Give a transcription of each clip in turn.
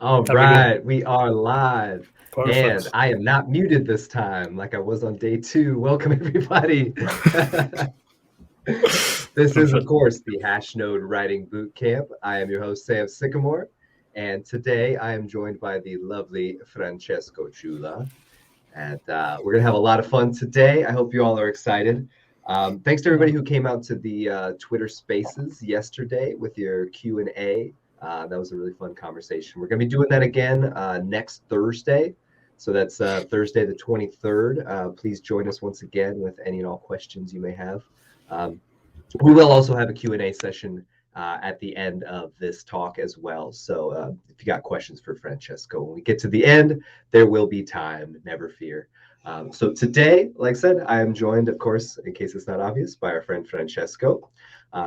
All That'd be good. right, we are live, and Perfect. I am not muted this time like I was on day two. Welcome, everybody. This is, of Perfect. course, the Hashnode Writing Bootcamp. I am your host, Sam Sycamore, and today I am joined by the lovely Francesco Ciulla. And we're going to have a lot of fun today. I hope you all are excited. Thanks to Yeah. everybody who came out to the Twitter Spaces yesterday with your Q&A. That was a really fun conversation. We're going to be doing that again next Thursday. So that's Thursday the 23rd. Please join us once again with any and all questions you may have. We will also have a Q&A session at the end of this talk as well. So if you got questions for Francesco, when we get to the end, there will be time, never fear. So today, like I said, I am joined, of course, in case it's not obvious, by our friend Francesco,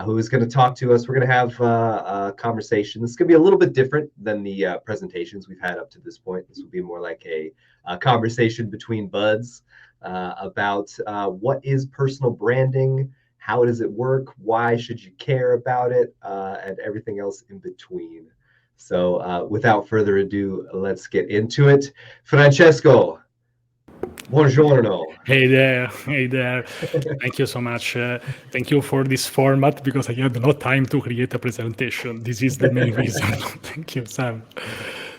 who is going to talk to us. We're going to have a conversation. This is going to be a little bit different than the presentations we've had up to this point. This will be more like a conversation between buds about what is personal branding, how does it work, why should you care about it, and everything else in between. So without further ado, let's get into it. Francesco, buongiorno. Hey there. Hey there. Thank you so much. Thank you for this format because I had no time to create a presentation. This is the main reason. Thank you, Sam.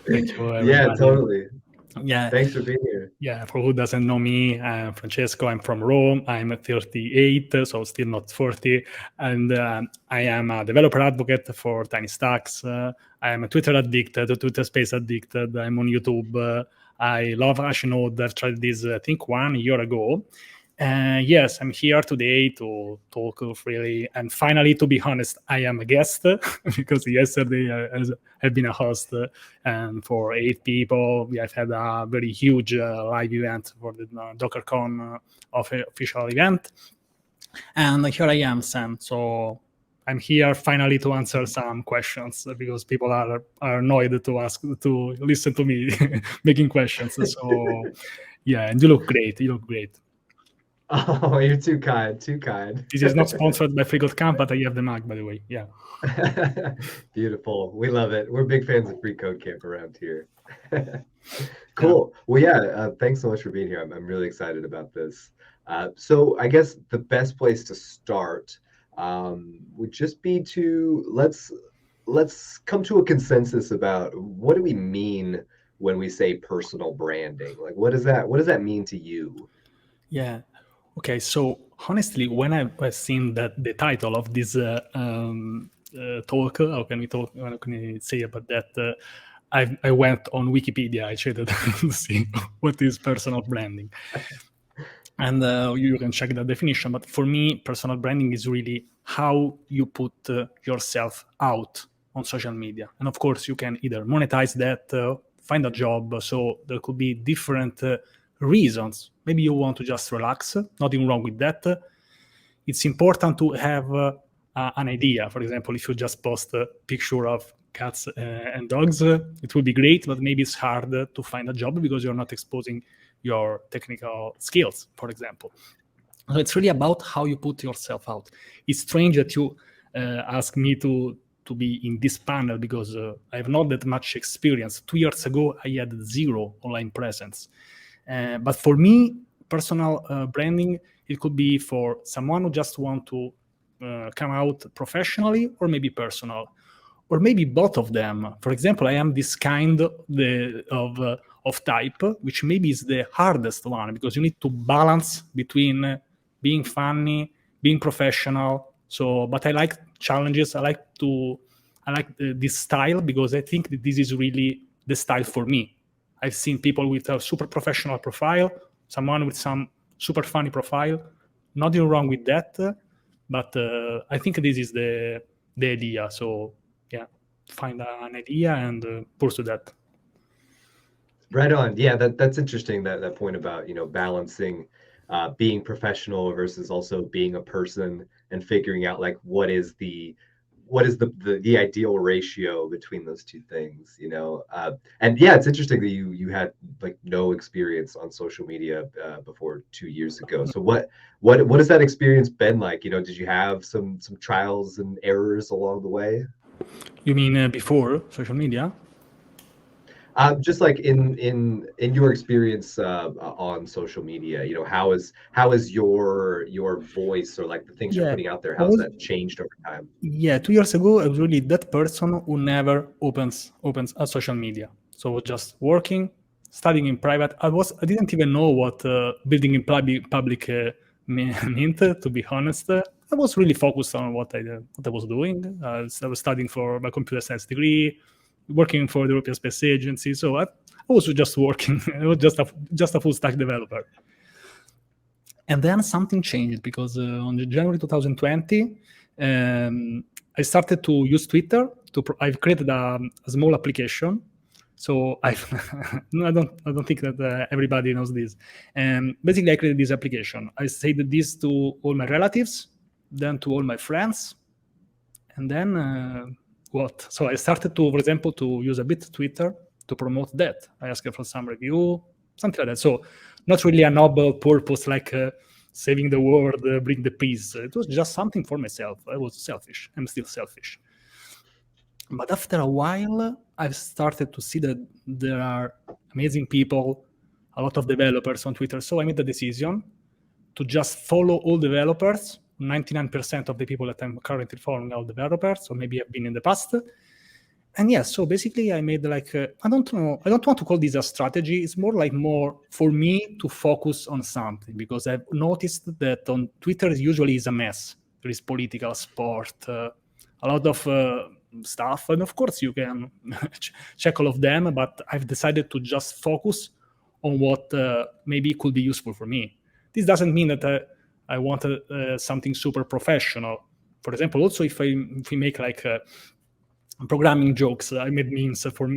Thank you, Yeah, everybody. totally. Yeah. Thanks for being here. Yeah, for who doesn't know me, I'm Francesco. I'm from Rome. I'm 38, so still not 40. And I am a developer advocate for Tiny Stacks. I am a Twitter addicted, Twitter space addicted. I'm on YouTube. I love Hashnode. I've tried this, I think, 1 year ago. Yes, I'm here today to talk freely. And finally, to be honest, I am a guest because yesterday I've been a host and for 8 people. We have had a very huge live event for the DockerCon official event. And here I am, Sam. So I'm here finally to answer some questions because people are annoyed to listen to me making questions. So yeah, and you look great. You look great. Oh, you're too kind, too kind. This is not sponsored by Free Code Camp, but I have the mug, by the way. Yeah. Beautiful. We love it. We're big fans of Free Code Camp around here. Yeah. Cool. Well, yeah, thanks so much for being here. I'm really excited about this. So I guess the best place to start would just be to let's come to a consensus about what do we mean when we say personal branding? Like what does that mean to you? Yeah. Okay. So honestly, when I've seen that the title of this talk, how can we say about that? I went on Wikipedia. I checked to see what is personal branding, and you can check the definition. But for me, personal branding is really how you put yourself out on social media, and of course, you can either monetize that, find a job. So there could be different reasons. Maybe you want to just relax. Nothing wrong with that. It's important to have an idea. For example, if you just post a picture of cats and dogs, it will be great, but maybe it's hard to find a job because you're not exposing your technical skills, for example. So it's really about how you put yourself out. It's strange that you ask me to be in this panel because I have not that much experience. 2 years ago, I had 0 online presence. But for me, personal branding, it could be for someone who just want to come out professionally or maybe personal, or maybe both of them. For example, I am this kind of type, which maybe is the hardest one because you need to balance between being funny, being professional. So, but I like challenges. I like this style because I think that this is really the style for me. I've seen people with a super professional profile, someone with some super funny profile. Nothing wrong with that, but I think this is the idea. So yeah, find an idea and pursue that. Right on. Yeah, that's interesting that point about, balancing being professional versus also being a person and figuring out like what is the ideal ratio between those two things, and yeah, it's interesting that you had like no experience on social media before 2 years ago. So what has that experience been like? Did you have some trials and errors along the way? You mean before social media? Just like in your experience on social media, how is your voice or like the things you're Yeah, putting out there, I how's was that changed over time? yeah 2 years ago I was really that person who never opens a social media. So just working, studying in private. I didn't even know what building in public meant. To be honest, I was really focused on what I was doing. I was studying for my computer science degree, working for the European Space Agency. So I was just working. I was just a full stack developer. And then something changed because on January 2020, I started to use Twitter. I've created a small application. So no, I don't think that everybody knows this. Basically, I created this application. I said this to all my relatives, then to all my friends, and then what? So I started to, for example, to use a bit Twitter to promote that. I asked for some review, something like that. So not really a noble purpose like saving the world, bring the peace. It was just something for myself. I was selfish. I'm still selfish. But after a while, I've started to see that there are amazing people, a lot of developers on Twitter. So I made the decision to just follow all developers. 99% of the people that I'm currently following are developers, or maybe have been in the past. And yeah, so basically I made like, I don't know, I don't want to call this a strategy. It's more for me to focus on something, because I've noticed that on Twitter usually is a mess. There is political, sport, a lot of stuff. And of course you can check all of them, but I've decided to just focus on what maybe could be useful for me. This doesn't mean that I want something super professional. For example, also if we make like programming jokes, I made memes for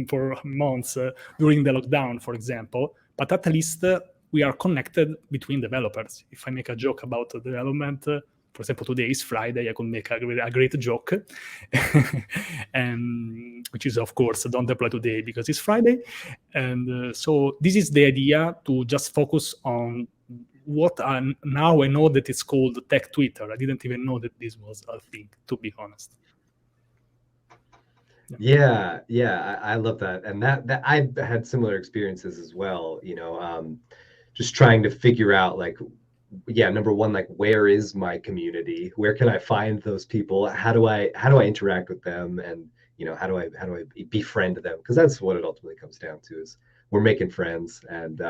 months during the lockdown, for example. But at least we are connected between developers. If I make a joke about development, for example, today is Friday, I could make a great joke, and which is, of course, don't apply today because it's Friday. And so this is the idea, to just focus on what now I know that it's called tech Twitter. I didn't even know that this was a thing, to be honest. Yeah, I love that. And that I've had similar experiences as well, just trying to figure out like, yeah, number one, like where is my community? Where can I find those people? How do I interact with them? And how do I befriend them? Because that's what it ultimately comes down to, is we're making friends. And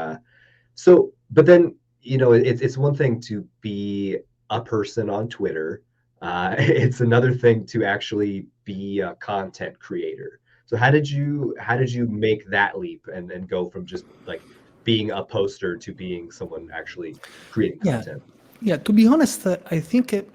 so, but then, it's one thing to be a person on Twitter. It's another thing to actually be a content creator. So how did you make that leap and go from just like being a poster to being someone actually creating content? Yeah, to be honest, I think it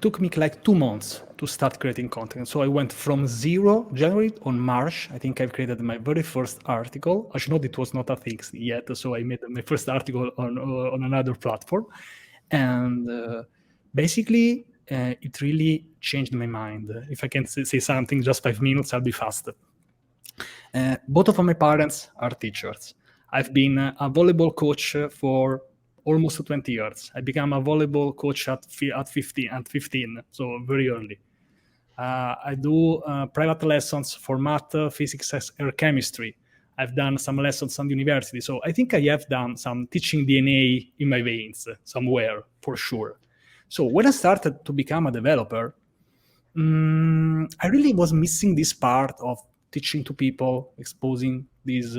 took me like 2 months to start creating content. So I went from zero. January, on March, I think I've created my very first article. I should know it was not a thing yet, so I made my first article on another platform. And basically, it really changed my mind. If I can say something, just 5 minutes, I'll be fast. Both of my parents are teachers. I've been a volleyball coach for almost 20 years. I became a volleyball coach at 15, so very early. I do private lessons for math, physics, or chemistry. I've done some lessons on the university. So I think I have done some teaching DNA in my veins somewhere, for sure. So when I started to become a developer, I really was missing this part of teaching to people, exposing these.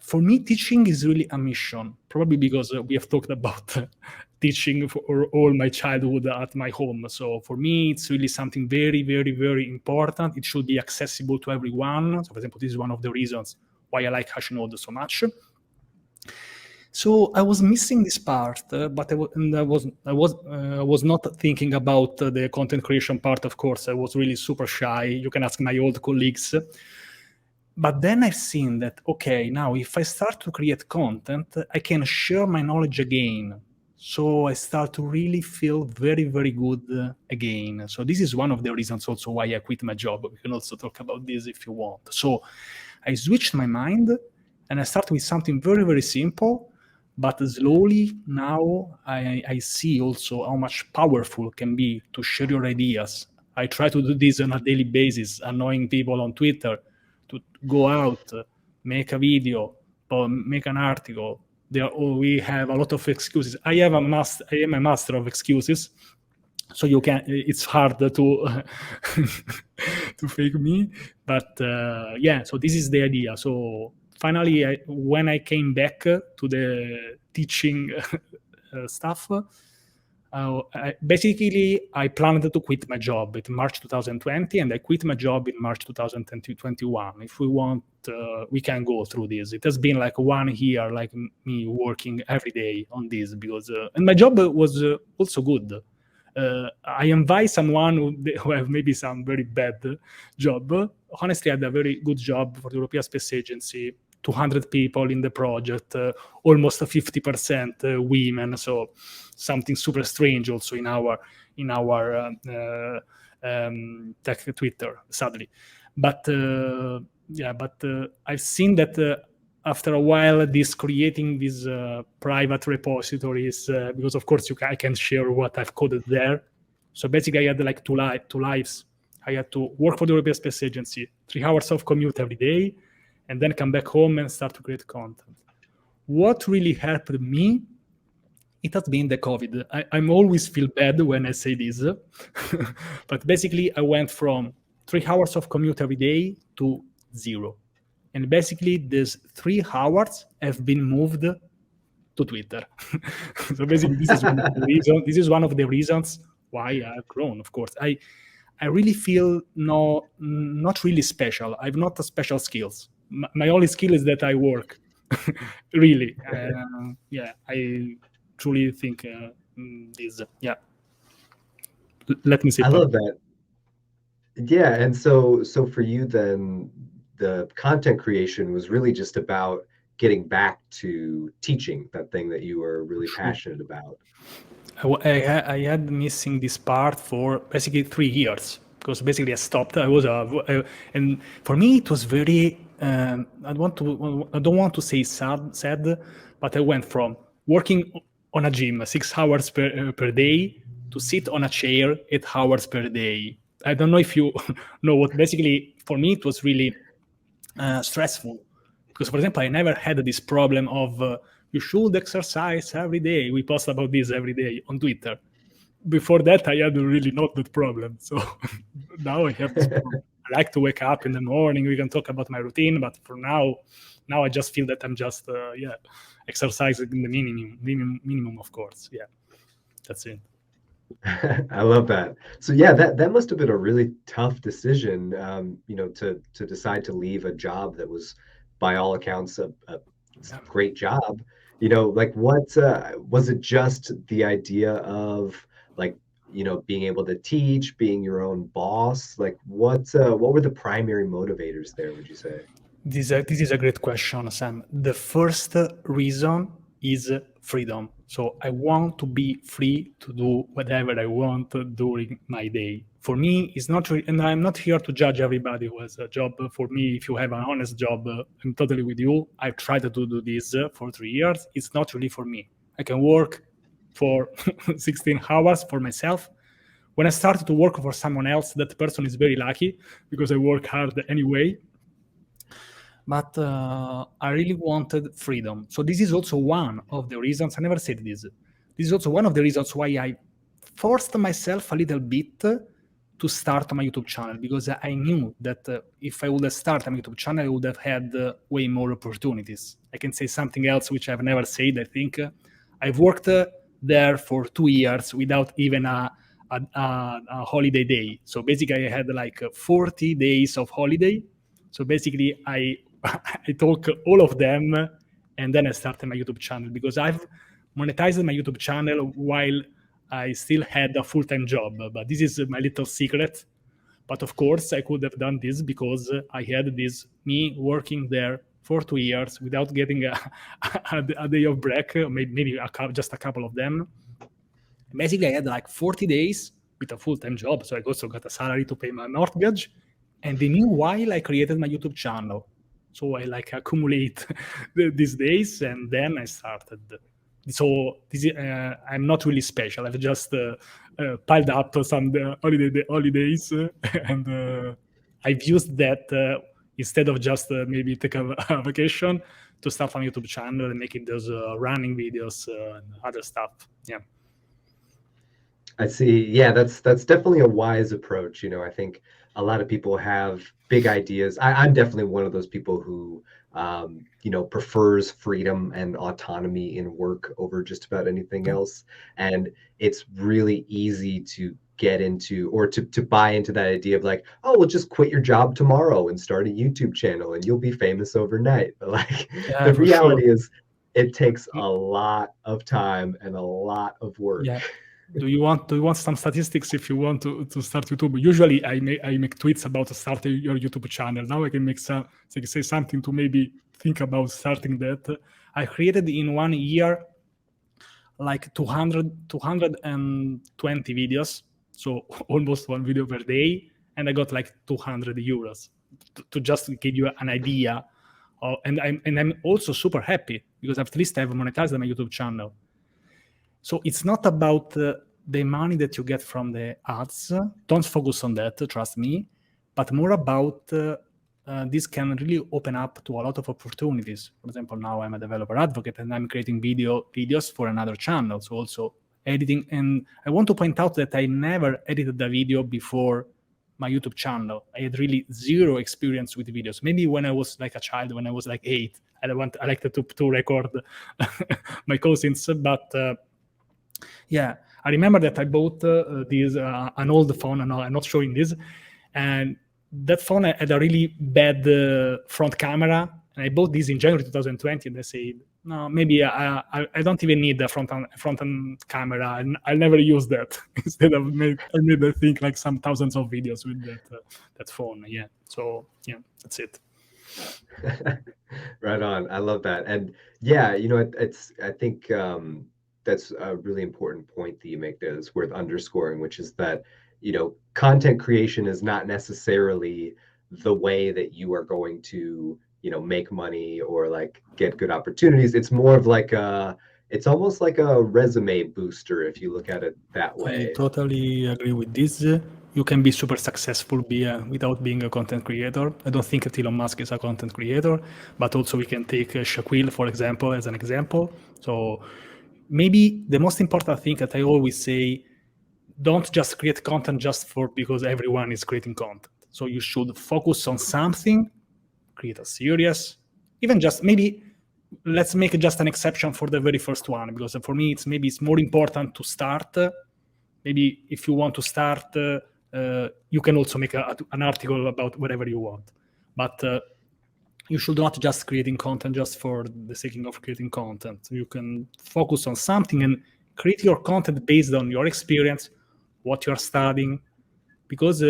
For me, teaching is really a mission, probably because we have talked about teaching for all my childhood at my home. So for me, it's really something very, very, very important. It should be accessible to everyone. So for example, this is one of the reasons why I like Hashnode so much. So I was missing this part, but I was not thinking about the content creation part. Of course, I was really super shy. You can ask my old colleagues. But then I've seen that, okay, now if I start to create content, I can share my knowledge again. So I start to really feel very, very good again. So this is one of the reasons also why I quit my job. We can also talk about this if you want. So I switched my mind and I started with something very, very simple. But slowly now I see also how much powerful it can be to share your ideas. I try to do this on a daily basis, annoying people on Twitter, to go out, make a video, or make an article, we have a lot of excuses. I am a master of excuses, so it's hard to to fake me. But so this is the idea. So finally, when I came back to the teaching stuff, I planned to quit my job in March 2020, and I quit my job in March 2021. If we want, we can go through this. It has been like 1 year, like me working every day on this, because and my job was also good. I invite someone who have maybe some very bad job. Honestly, I had a very good job for the European Space Agency. 200 people in the project, almost 50% women. So something super strange also in our tech Twitter, sadly. But I've seen that after a while, creating these private repositories, because of course I can share what I've coded there. So basically, I had like two lives. I had to work for the European Space Agency, 3 hours of commute every day, and then come back home and start to create content. What really helped me, it has been the COVID. I always feel bad when I say this, but basically I went from 3 hours of commute every day to 0. And basically these 3 hours have been moved to Twitter. So basically this is one of the reasons why I've grown, of course. I really feel not really special. I've not special skills. My only skill is that I work, really. I truly think this. Yeah, let me say. I love that. Yeah, and so for you then, the content creation was really just about getting back to teaching, that thing that you were really passionate about. I had missing this part for basically 3 years, because basically I stopped. And for me it was very. I don't want to say sad, but I went from working on a gym 6 hours per day to sit on a chair 8 hours per day. I don't know if you know what. Basically, for me it was really stressful, because, for example, I never had this problem of you should exercise every day. We post about this every day on Twitter. Before that, I had really not that problem. So now I have this problem. I like to wake up in the morning. We can talk about my routine, but for now I just feel that I'm just exercising in the minimum, of course. Yeah, that's it. I love that. So yeah, that must have been a really tough decision, to decide to leave a job that was, by all accounts, a great job. Like what was it? Just the idea of like, being able to teach, being your own boss? Like what were the primary motivators there, would you say? This is a great question, Sam. The first reason is freedom. So I want to be free to do whatever I want during my day. For me, it's not, and I'm not here to judge everybody who has a job. For me, if you have an honest job, I'm totally with you. I've tried to do this for 3 years. It's not really for me. I can work for 16 hours for myself. When I started to work for someone else, that person is very lucky, because I work hard anyway. But I really wanted freedom. So this is also one of the reasons, I never said this. This is also one of the reasons why I forced myself a little bit to start my YouTube channel, because I knew that if I would have started my YouTube channel, I would have had way more opportunities. I can say something else which I've never said, I think. I've worked there for 2 years without even a holiday day. So basically I had like 40 days of holiday. So basically I took all of them, and then I started my YouTube channel, because I've monetized my YouTube channel while I still had a full-time job. But this is my little secret. But of course, I could have done this because I had me working there for 2 years without getting a day of break, maybe just a couple of them. Basically, I had like 40 days with a full-time job. So I also got a salary to pay my mortgage. And meanwhile, I created my YouTube channel. So I accumulate these days, and then I started. So I'm not really special. I've just piled up some holidays, and I've used that instead of just maybe take a vacation, to start a YouTube channel and making those running videos and other stuff. Yeah. I see. Yeah, that's definitely a wise approach. I think a lot of people have big ideas. I'm definitely one of those people who, prefers freedom and autonomy in work over just about anything else. And it's really easy to get into or to buy into that idea of like, oh, well, just quit your job tomorrow and start a YouTube channel and you'll be famous overnight. But like Yeah, the for sure. reality is it takes a lot of time and a lot of work. Yeah. Do you want some statistics if you want to start YouTube? Usually I make tweets about starting your YouTube channel. Now I can make say something to maybe think about starting that. I created in 1 year like 220 videos, so almost one video per day, and I got like 200 euros to just give you an idea. And I'm also super happy because at least I've monetized my YouTube channel. So it's not about the money that you get from the ads. Don't focus on that, trust me, but more about this can really open up to a lot of opportunities. For example, now I'm a developer advocate and I'm creating videos for another channel. So also editing. And I want to point out that I never edited a video before my YouTube channel. I had really zero experience with videos. Maybe when I was like a child, when I was like 8, I liked to record my cousins, but yeah, I remember that I bought an old phone, and I'm not showing this, and that phone had a really bad front camera, and I bought this in January 2020, and I said, no, maybe I don't even need the front-end camera, and I'll never use that. Instead of I made I think like some thousands of videos with that phone. Yeah, so yeah, that's it. Right on. I love that. And yeah, I think that's a really important point that you make there that's worth underscoring, which is that, content creation is not necessarily the way that you are going to, make money or like get good opportunities. It's more of like it's almost like a resume booster if you look at it that way. I totally agree with this. You can be super successful without being a content creator. I don't think that Elon Musk is a content creator, but also we can take Shaquille, for example, as an example. So maybe the most important thing that I always say, don't just create content just because everyone is creating content. So you should focus on something, create a series, even just maybe let's make just an exception for the very first one, because for me it's more important to start. Maybe if you want to start, you can also make an article about whatever you want, but you should not just creating content just for the sake of creating content. You can focus on something and create your content based on your experience, what you're studying, because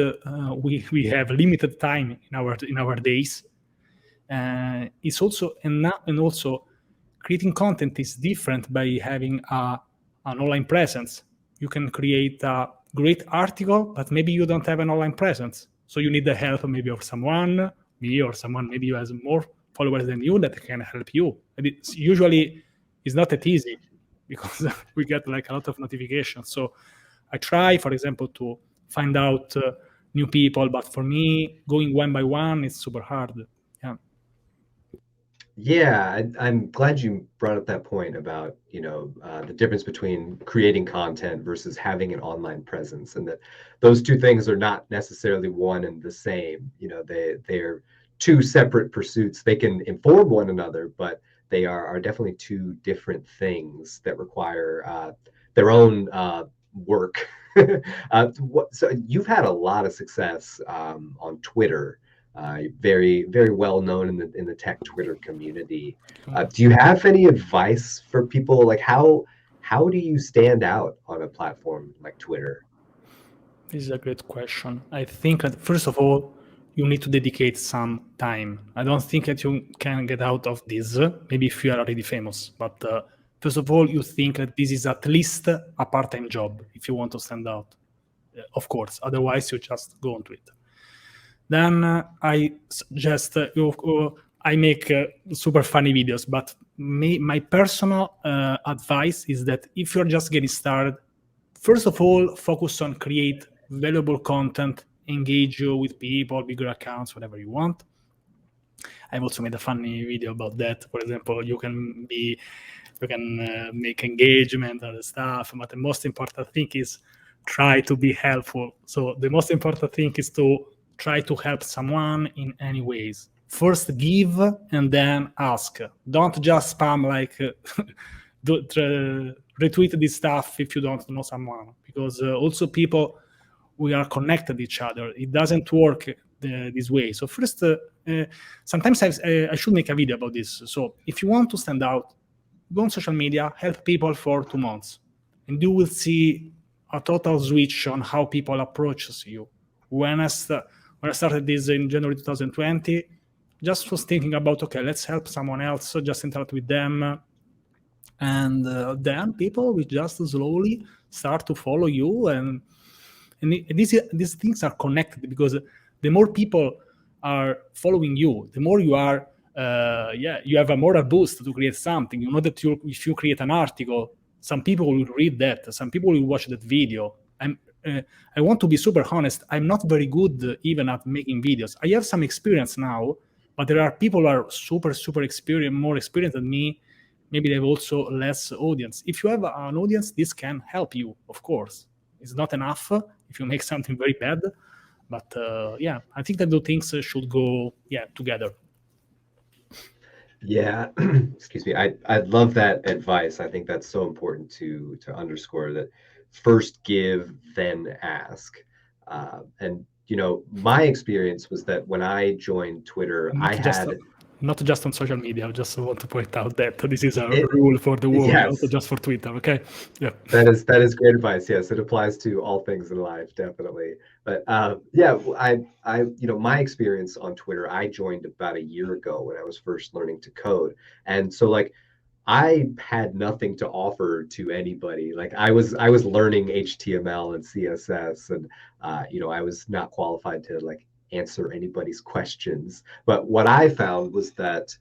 we have limited time in our days. It's also and also creating content is different by having an online presence. You can create a great article, but maybe you don't have an online presence, so you need the help maybe of someone, me or someone maybe who has more followers than you that can help you. And it's usually not that easy because we get like a lot of notifications. So I try, for example, to find out new people, but for me, going one by one is super hard. Yeah. Yeah, I'm glad you brought up that point about, the difference between creating content versus having an online presence, and that those two things are not necessarily one and the same. They're two separate pursuits. They can inform one another, but they are definitely two different things that require their own work. So you've had a lot of success on Twitter. Very, very well known in the tech Twitter community. Do you have any advice for people? Like how do you stand out on a platform like Twitter? This is a great question. I think that first of all, you need to dedicate some time. I don't think that you can get out of this, maybe if you are already famous, but first of all, you think that this is at least a part-time job if you want to stand out, of course. Otherwise, you just go onto it. Then I suggest I make super funny videos, but my personal advice is that if you're just getting started, first of all, focus on create valuable content, engage with people, bigger accounts, whatever you want. I've also made a funny video about that. For example, you can make engagement and stuff, but the most important thing is try to be helpful. So the most important thing is to try to help someone in any ways. First give and then ask. Don't just spam like retweet this stuff if you don't know someone, because also people, we are connected each other. It doesn't work this way. So first, sometimes I should make a video about this. So if you want to stand out, go on social media, help people for 2 months, and you will see a total switch on how people approach you. When I started this in January 2020, just was thinking about, okay, let's help someone else, so just interact with them. And then people will just slowly start to follow you. And these things are connected, because the more people are following you, the more you are, you have a moral boost to create something. You know that if you create an article, some people will read that, some people will watch that video. I want to be super honest, I'm not very good even at making videos. I have some experience now, but there are people who are super experienced, more experienced than me. Maybe they have also less audience. If you have an audience, this can help you, of course. It's not enough if you make something very bad, but I think that the things should go together. Yeah, excuse me. I love that advice. I think that's so important to underscore that first give, then ask. And my experience was that when I joined Twitter, Not just on social media. I just want to point out that this is a rule for the world, yes. not just for Twitter. Okay. Yeah. That is great advice. Yes, it applies to all things in life, definitely. But my experience on Twitter, I joined about a year ago when I was first learning to code, and so like I had nothing to offer to anybody. Like I was learning HTML and CSS, and I was not qualified to like answer anybody's questions. But what I found was that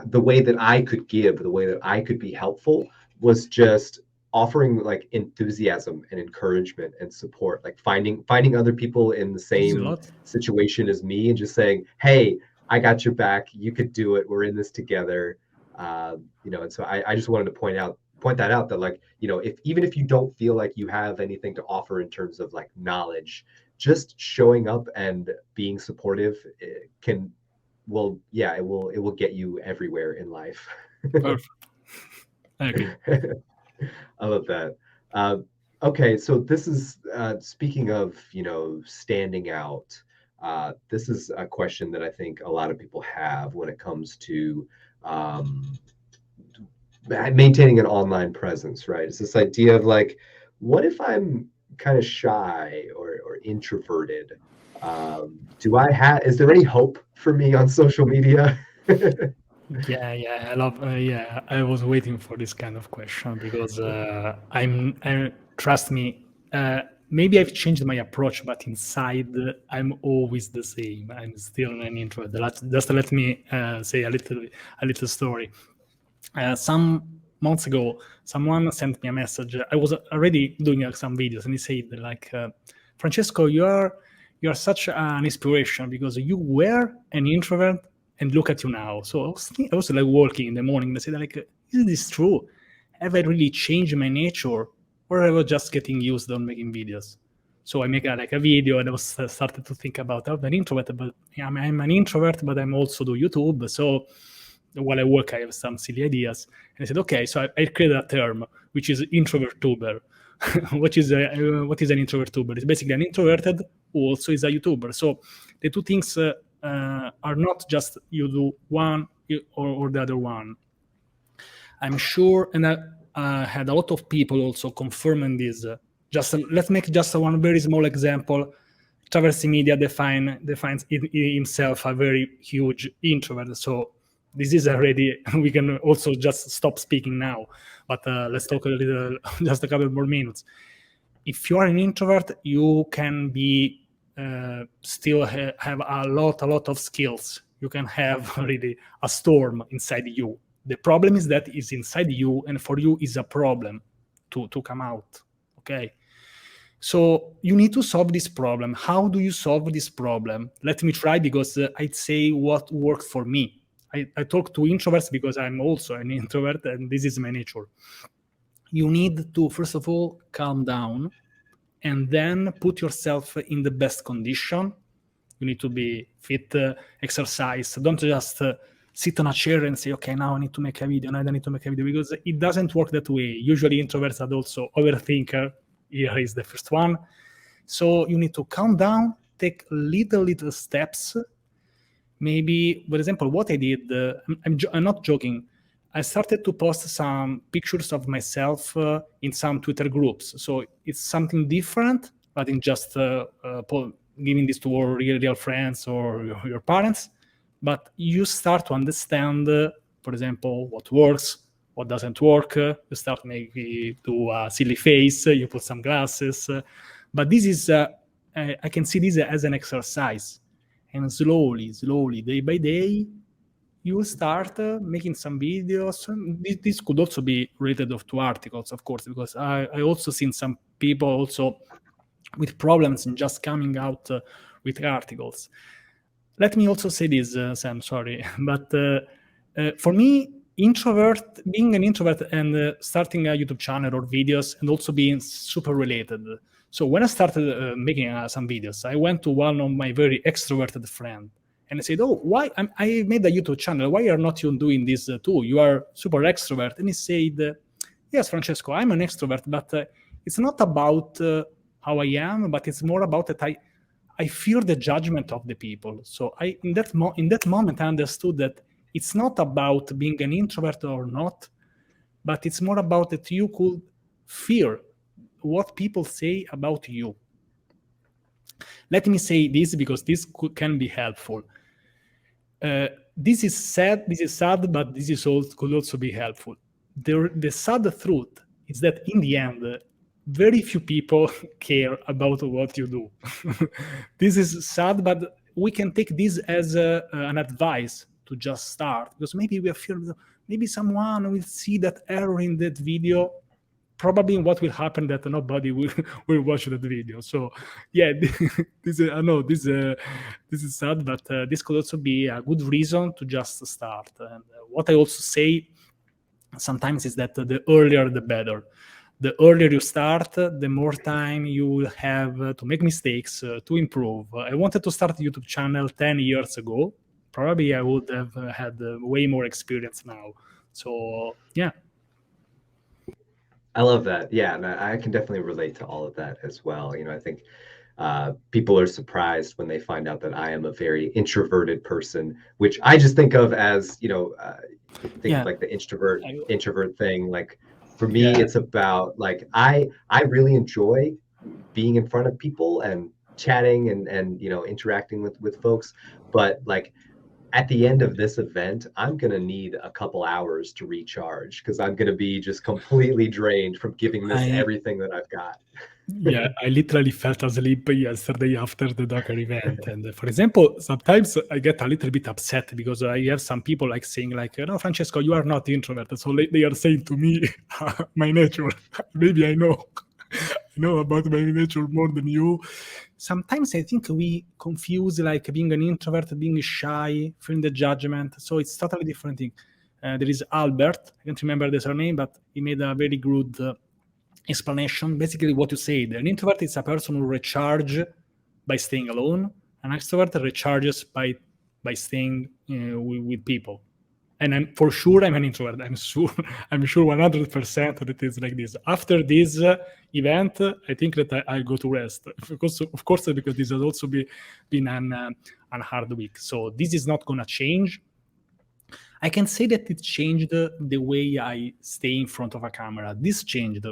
the way that I could give, the way that I could be helpful was just offering like enthusiasm and encouragement and support, like finding other people in the same situation as me and just saying, hey, I got your back, you could do it, we're in this together. And so I just wanted to point that out that like, even if you don't feel like you have anything to offer in terms of like knowledge, just showing up and being supportive it will get you everywhere in life. Perfect. I agree. I love that. Okay, so this is speaking of standing out. This is a question that I think a lot of people have when it comes to maintaining an online presence, right? It's this idea of like, what if I'm kind of shy or introverted? Is there any hope for me on social media? I love. I was waiting for this kind of question because trust me. Maybe I've changed my approach, but inside I'm always the same. I'm still an introvert. Just let me say a little story. Some months ago, someone sent me a message. I was already doing some videos, and he said like, Francesco, you are such an inspiration because you were an introvert and look at you now. So I was like walking in the morning and I said like, is this true? Have I really changed my nature, or I was just getting used on making videos? So I make a video and I was started to think about I'm an introvert, but I'm an introvert, but I'm also do YouTube. So while I work, I have some silly ideas. And I said, okay, so I created a term, which is introvert tuber. What is an introvert tuber? It's basically an introverted who also is a YouTuber. So the two things are not just you do one or the other one. I'm sure, and I had a lot of people also confirming this. Let's make just one very small example. Traversy Media defines himself a very huge introvert. So this is already, we can also just stop speaking now, but let's talk a little, just a couple more minutes. If you are an introvert, you can be still have a lot of skills. You can have really a storm inside you. The problem is that it's inside you, and for you is a problem to come out. Okay. So you need to solve this problem. How do you solve this problem? Let me try, because I'd say what worked for me. I talk to introverts because I'm also an introvert, and this is my nature. You need to, first of all, calm down and then put yourself in the best condition. You need to be fit, exercise. Don't just sit on a chair and say, okay, now I need to make a video, now I need to make a video, because it doesn't work that way. Usually introverts are also overthinker. Here is the first one. So you need to calm down, take little steps. Maybe, for example, what I did, I'm not joking. I started to post some pictures of myself in some Twitter groups. So it's something different, but in just giving this to all real friends or your parents. But you start to understand, for example, what works, what doesn't work. You start maybe do a silly face, you put some glasses. But this is, I can see this as an exercise. And slowly, day by day, you will start making some videos. This could also be related to articles, of course, because I also seen some people also with problems in just coming out with articles. Let me also say this, Sam, sorry, but for me, being an introvert and starting a YouTube channel or videos, and also being super related. So when I started making some videos, I went to one of my very extroverted friends, and I said, "Oh, why I made a YouTube channel? Why are not you doing this too? You are super extrovert." And he said, "Yes, Francesco, I'm an extrovert, but it's not about how I am, but it's more about that I fear the judgment of the people." So in that moment, I understood that it's not about being an introvert or not, but it's more about that you could fear what people say about you. Let me say this because this can be helpful. This is sad, but this is could also be helpful. The sad truth is that in the end, very few people care about what you do. This is sad, but we can take this as an advice to just start, because maybe we are fearing, maybe someone will see that error in that video. Probably what will happen that nobody will watch that video. So yeah, this is sad, but this could also be a good reason to just start. And what I also say sometimes is that the earlier the better. The earlier you start, the more time you will have to make mistakes, to improve. I wanted to start a YouTube channel 10 years ago. Probably I would have had way more experience now. So yeah. I love that. Yeah, and I can definitely relate to all of that as well. I think people are surprised when they find out that I am a very introverted person, which I just think of as, of like the introvert thing. Like for me, it's about like I really enjoy being in front of people and chatting and interacting with folks, but like at the end of this event, I'm going to need a couple hours to recharge because I'm going to be just completely drained from giving this everything that I've got. Yeah, I literally felt asleep yesterday after the Docker event. And for example, sometimes I get a little bit upset because I have some people like saying like, no, Francesco, you are not introvert. So they are saying to me, my nature, maybe I know. I know about my nature more than you. Sometimes I think we confuse like being an introvert, being shy, feeling the judgment. So it's totally different thing. There is Albert, I can't remember the surname, but he made a very good explanation. Basically what you said, an introvert is a person who recharges by staying alone. An extrovert recharges by staying with people. And I'm an introvert. I'm sure 100% that it is like this. After this event, I think that I go to rest. Of course, because this has also been an hard week. So this is not gonna change. I can say that it changed the way I stay in front of a camera. This changed,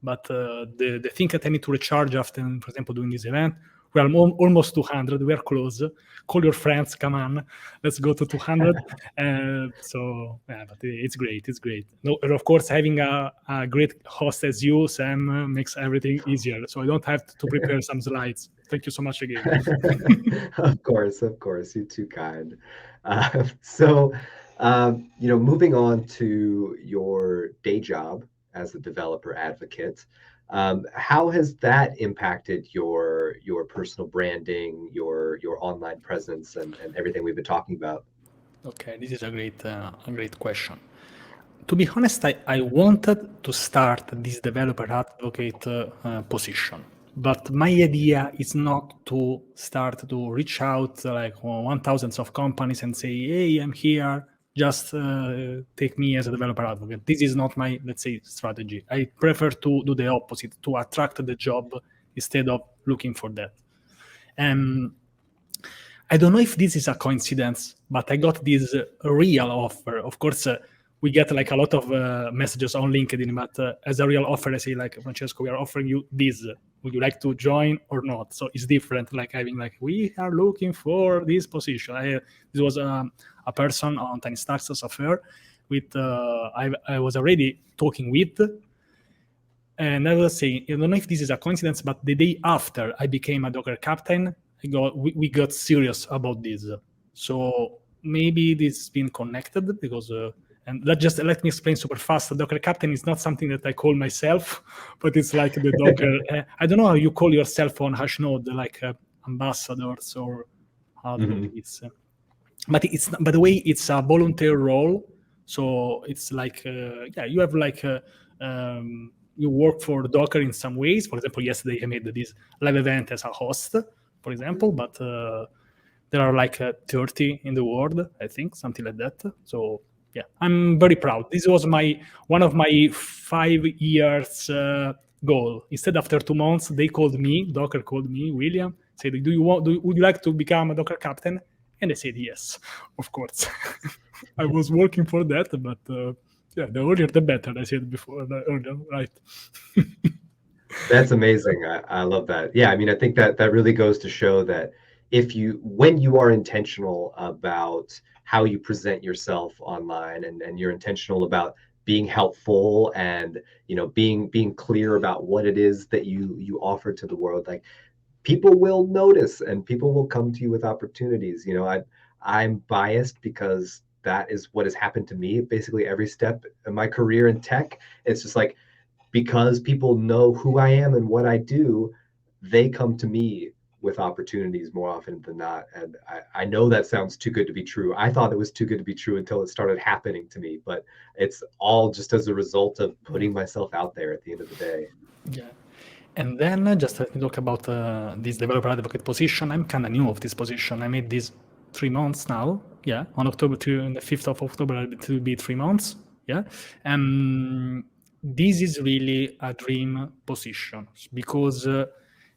but the thing that I need to recharge after, for example, doing this event, we are almost 200. We are close. Call your friends. Come on, let's go to 200. So yeah, but it's great. It's great. No, and of course, having a great host as you, Sam, makes everything easier. So I don't have to prepare some slides. Thank you so much again. Of course, you're too kind. So, moving on to your day job as a developer advocate. How has that impacted your personal branding, your online presence, and everything we've been talking about? Okay, this is a great question. To be honest, I wanted to start this developer advocate position, but my idea is not to start to reach out like 1,000 of companies and say, "Hey, I'm here. Just take me as a developer advocate." This is not my, let's say, strategy. I prefer to do the opposite, to attract the job instead of looking for that. I don't know if this is a coincidence, but I got this real offer. Of course, we get like a lot of messages on LinkedIn, but as a real offer, I say like, Francesco, we are offering you this. Would you like to join or not? So it's different. Like having like, we are looking for this position. This was a person on Tiny Stacks affair with I was already talking with. And I was saying, I don't know if this is a coincidence, but the day after I became a Docker captain, we got serious about this. So maybe this has been connected because, and let me explain super fast. Docker captain is not something that I call myself, but it's like the Docker. I don't know how you call yourself on Hashnode, like ambassadors or advocates. But it's, by the way, it's a volunteer role. So it's like, you have like, you work for Docker in some ways. For example, yesterday I made this live event as a host, for example, but there are like 30 in the world, I think, something like that. So yeah, I'm very proud. This was one of my 5 years goal. Instead, after 2 months, they called me, Docker called me, William, said, would you like to become a Docker captain? And I said yes, of course. I was working for that, but yeah, the earlier the better, I said before, earlier, right? That's amazing. I love that. Yeah, I mean, I think that really goes to show that when you are intentional about how you present yourself online, and you're intentional about being helpful and being clear about what it is that you offer to the world, like people will notice and people will come to you with opportunities. I'm biased because that is what has happened to me basically every step in my career in tech. It's just like, because people know who I am and what I do, they come to me with opportunities more often than not. And I know that sounds too good to be true. I thought it was too good to be true until it started happening to me, but it's all just as a result of putting myself out there at the end of the day. Yeah. And then just let me talk about this developer advocate position. I'm kind of new of this position. I made this 3 months now. Yeah, on the 5th of October, it will be 3 months. Yeah. This is really a dream position because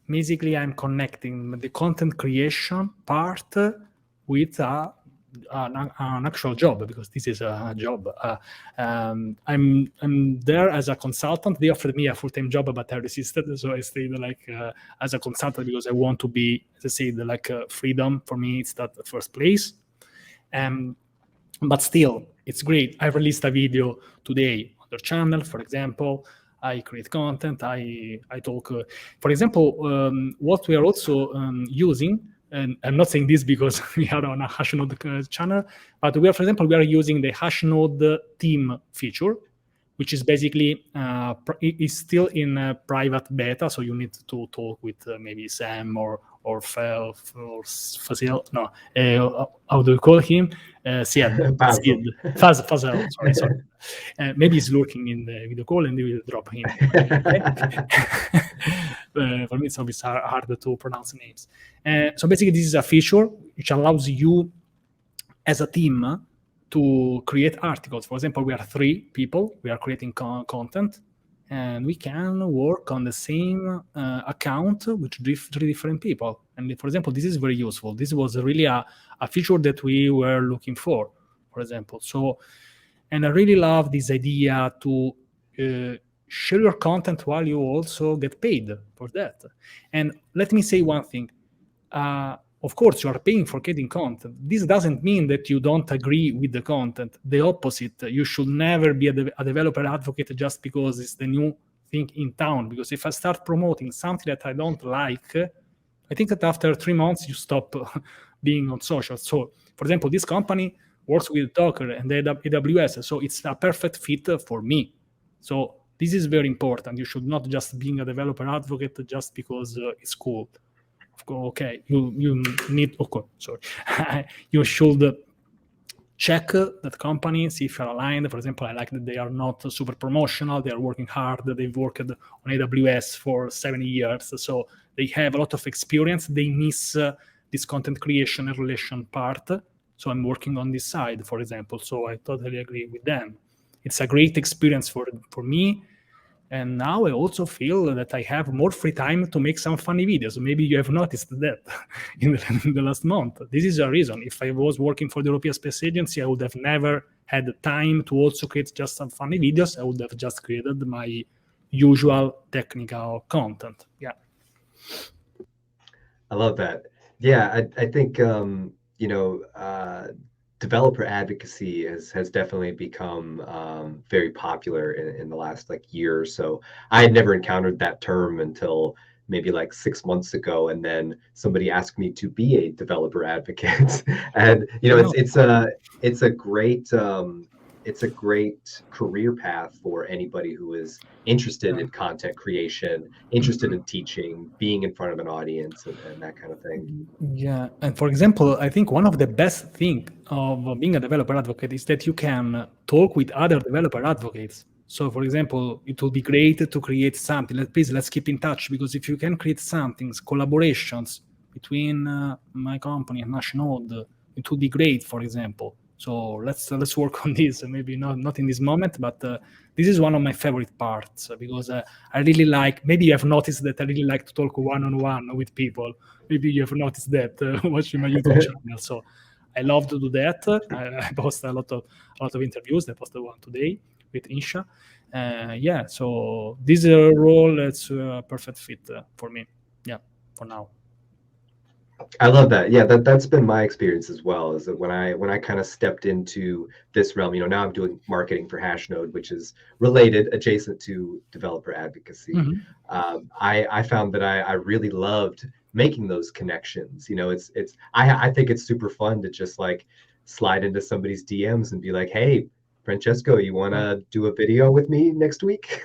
basically I'm connecting the content creation part with an actual job, because this is a job. I'm there as a consultant. They offered me a full-time job, but I resisted. So I stayed like as a consultant because I want to be, as I said, like freedom for me. It's that the first place. But still, it's great. I released a video today on their channel, for example. I create content. I talk. For example, what we are also using. And I'm not saying this because we are on a Hashnode channel, but we are using the Hashnode team feature, which is basically is still in a private beta. So you need to talk with maybe Sam or Fel or Fazil. No, how do you call him? Syed. Fazil. Sorry. Maybe he's lurking in the video call and we will drop him. For me, it's always hard to pronounce names. So basically, this is a feature which allows you as a team to create articles. For example, we are 3 people. We are creating content, and we can work on the same account with 3 different people. And for example, this is very useful. This was really a feature that we were looking for example. So, and I really love this idea to share your content while you also get paid for that. And let me say one thing. Of course, you are paying for creating content. This doesn't mean that you don't agree with the content. The opposite. You should never be a developer advocate just because it's the new thing in town. Because if I start promoting something that I don't like, I think that after 3 months, you stop being on social. So, for example, this company works with Docker and AWS. So it's a perfect fit for me. So This is very important. You should not just being a developer advocate just because it's cool. Okay, you need, you should check that company, see if you're aligned. For example, I like that they are not super promotional. They are working hard. They've worked on AWS for 7 years. So they have a lot of experience. They miss this content creation and relation part. So I'm working on this side, for example. So I totally agree with them. It's a great experience for me. And now I also feel that I have more free time to make some funny videos. Maybe you have noticed that in the last month. This is a reason. If I was working for the European Space Agency, I would have never had the time to also create just some funny videos. I would have just created my usual technical content. Yeah. I love that. Yeah, I think developer advocacy has definitely become very popular in the last year or so. I had never encountered that term until maybe 6 months ago, and then somebody asked me to be a developer advocate, and it's a great career path for anybody who is interested in content creation, interested in teaching, being in front of an audience, and that kind of thing. Yeah, and for example, I think one of the best things of being a developer advocate is that you can talk with other developer advocates. So, for example, it will be great to create something. Let's keep in touch, because if you can create something, collaborations between my company and Hashnode, it would be great, for example. So let's work on this. Maybe not in this moment, but this is one of my favorite parts, because I really like. Maybe you have noticed that I really like to talk one-on-one with people. Maybe you have noticed that watching my YouTube channel. So I love to do that. I post a lot of interviews. I posted one today with Insha. So this role is a perfect fit for me. Yeah, for now. I love that. Yeah, that's been my experience as well. Is that when I kind of stepped into this realm, now I'm doing marketing for Hashnode, which is related, adjacent to developer advocacy. Mm-hmm. I found that I really loved making those connections. I think it's super fun to just slide into somebody's DMs and be like, hey, Francesco, you want to do a video with me next week?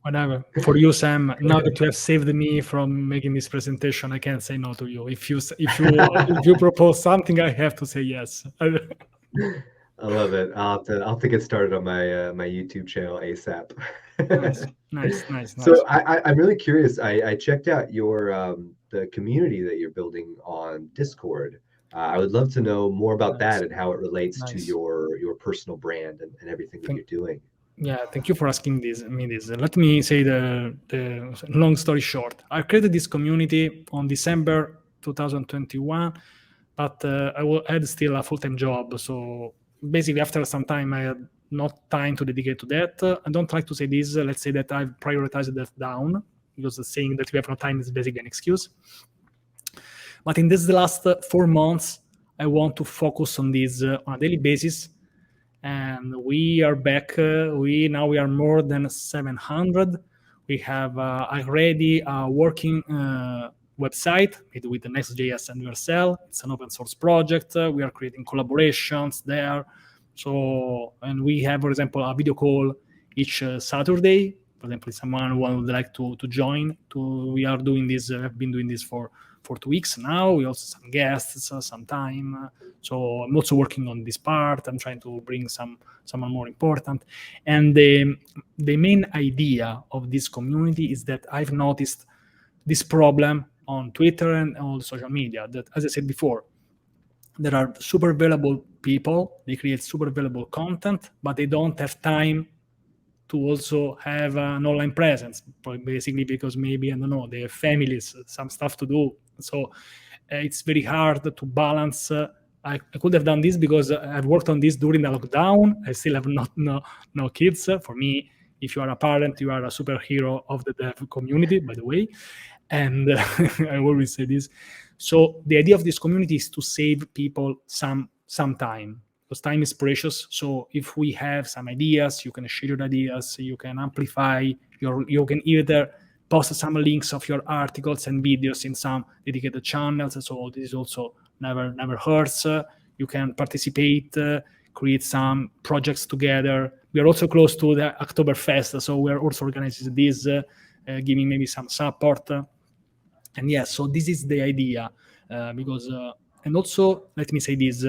Whatever. For you, Sam, now that you have saved me from making this presentation, I can't say no to you. If you propose something, I have to say yes. I love it. I'll have to get started on my YouTube channel ASAP. Nice. So I'm really curious. I checked out your the community that you're building on Discord. I would love to know more about that and how it relates to your personal brand and everything that you're doing. Yeah, thank you for asking me this. Let me say the long story short. I created this community on December 2021, but I had still a full-time job. So basically, after some time, I had not time to dedicate to that. I don't like to say this. Let's say that I've prioritized that down, because saying that we have no time is basically an excuse. But in this last 4 months, I want to focus on this on a daily basis. And we are back. We are more than 700. We have already a working website made with the Next.js and URL. It's an open source project. We are creating collaborations there. So, and we have, for example, a video call each Saturday. For example, if someone would like to join. We are doing this. I've been doing this for 2 weeks now. We also some guests, some time. So I'm also working on this part. I'm trying to bring someone more important. And the main idea of this community is that I've noticed this problem on Twitter and all social media, that, as I said before, there are super valuable people. They create super valuable content, but they don't have time to also have an online presence, basically because maybe, I don't know, they have families, some stuff to do. So it's very hard to balance. I could have done this because I've worked on this during the lockdown. I still have no kids. For me, if you are a parent, you are a superhero of the dev community, by the way. And I always say this. So the idea of this community is to save people some time, because time is precious. So if we have some ideas, you can share your ideas, you can amplify you can either post some links of your articles and videos in some dedicated channels. So this is also never hurts. You can participate, create some projects together. We are also close to the Oktoberfest, so we are also organizing this, giving maybe some support. And yeah, so this is the idea, because, and also, let me say this,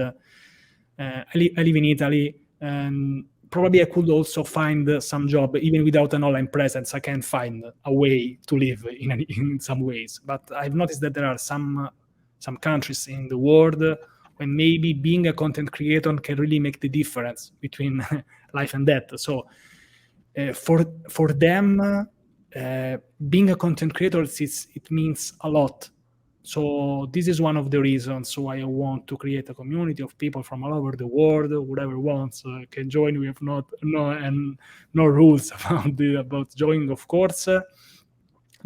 I live in Italy, and probably I could also find some job, even without an online presence. I can find a way to live in some ways. But I've noticed that there are some countries in the world when maybe being a content creator can really make the difference between life and death. So for them, being a content creator, it means a lot. So this is one of the reasons why I want to create a community of people from all over the world. Whoever wants can join. We have no rules about joining, of course. The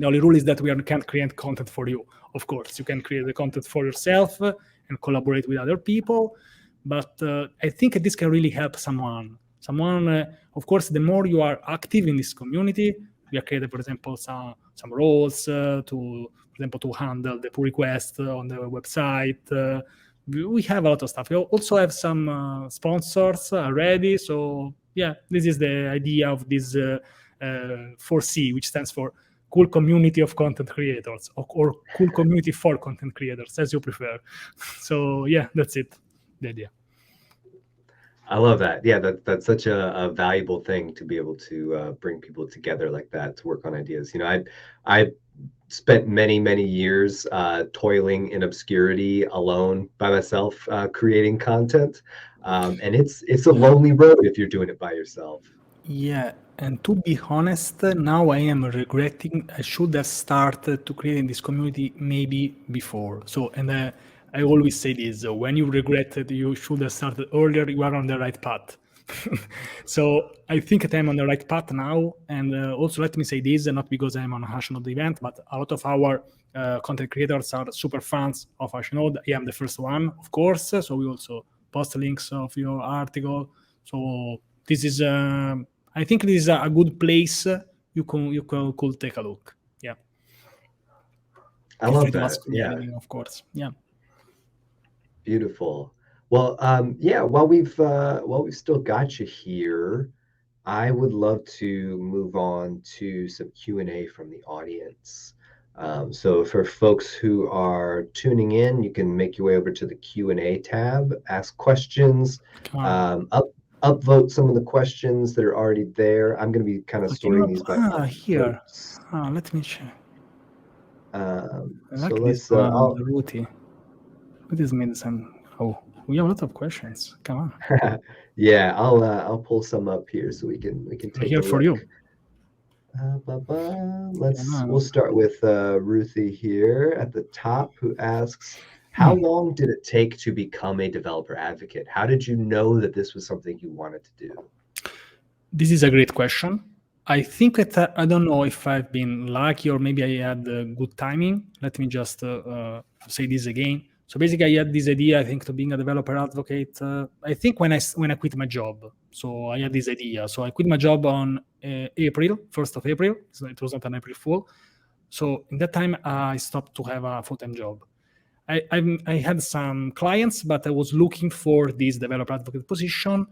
only rule is that we can't create content for you. Of course, you can create the content for yourself and collaborate with other people. But I think this can really help someone. Of course, the more you are active in this community, we have created, for example, some roles to handle the pull request on the website. We have a lot of stuff. We also have some sponsors already. So yeah, this is the idea of this 4C, which stands for Cool Community of Content Creators, or Cool Community for Content Creators, as you prefer. So yeah, that's it, the idea. I love that. Yeah, that's such a valuable thing to be able to bring people together like that to work on ideas. I spent many years toiling in obscurity alone by myself, creating content, and it's a lonely road if you're doing it by yourself. Yeah, and to be honest, now I am regretting I should have started to create this community maybe before. So, and I always say this, when you regret it, you should have started earlier, you are on the right path. So I think that I'm on the right path now. And also let me say this, not because I'm on a Hashnode event, but a lot of our content creators are super fans of Hashnode. I am the first one, of course. So we also post links of your article. So this is, I think this is a good place you could take a look. Yeah. I love that. Yeah. Anything, of course. Yeah. Beautiful. Well, yeah, while we've still got you here, I would love to move on to some Q&A from the audience. So for folks who are tuning in, you can make your way over to the Q&A tab, ask questions, upvote some of the questions that are already there. I'm going to be kind of sorting these by here. Let me check. So let's Ruti. What is medicine? Oh, we have a lot of questions. Come on. Yeah, I'll pull some up here so we can take here a for look. You. We'll start with Ruthie here at the top, who asks, how long did it take to become a developer advocate? How did you know that this was something you wanted to do? This is a great question. I think that I don't know if I've been lucky or maybe I had good timing. Let me just say this again. So basically, I had this idea, I think, to being a developer advocate. I think when I quit my job. So I had this idea. So I quit my job on April, 1st of April. So it was not an April Fool. So in that time, I stopped to have a full-time job. I had some clients, but I was looking for this developer advocate position.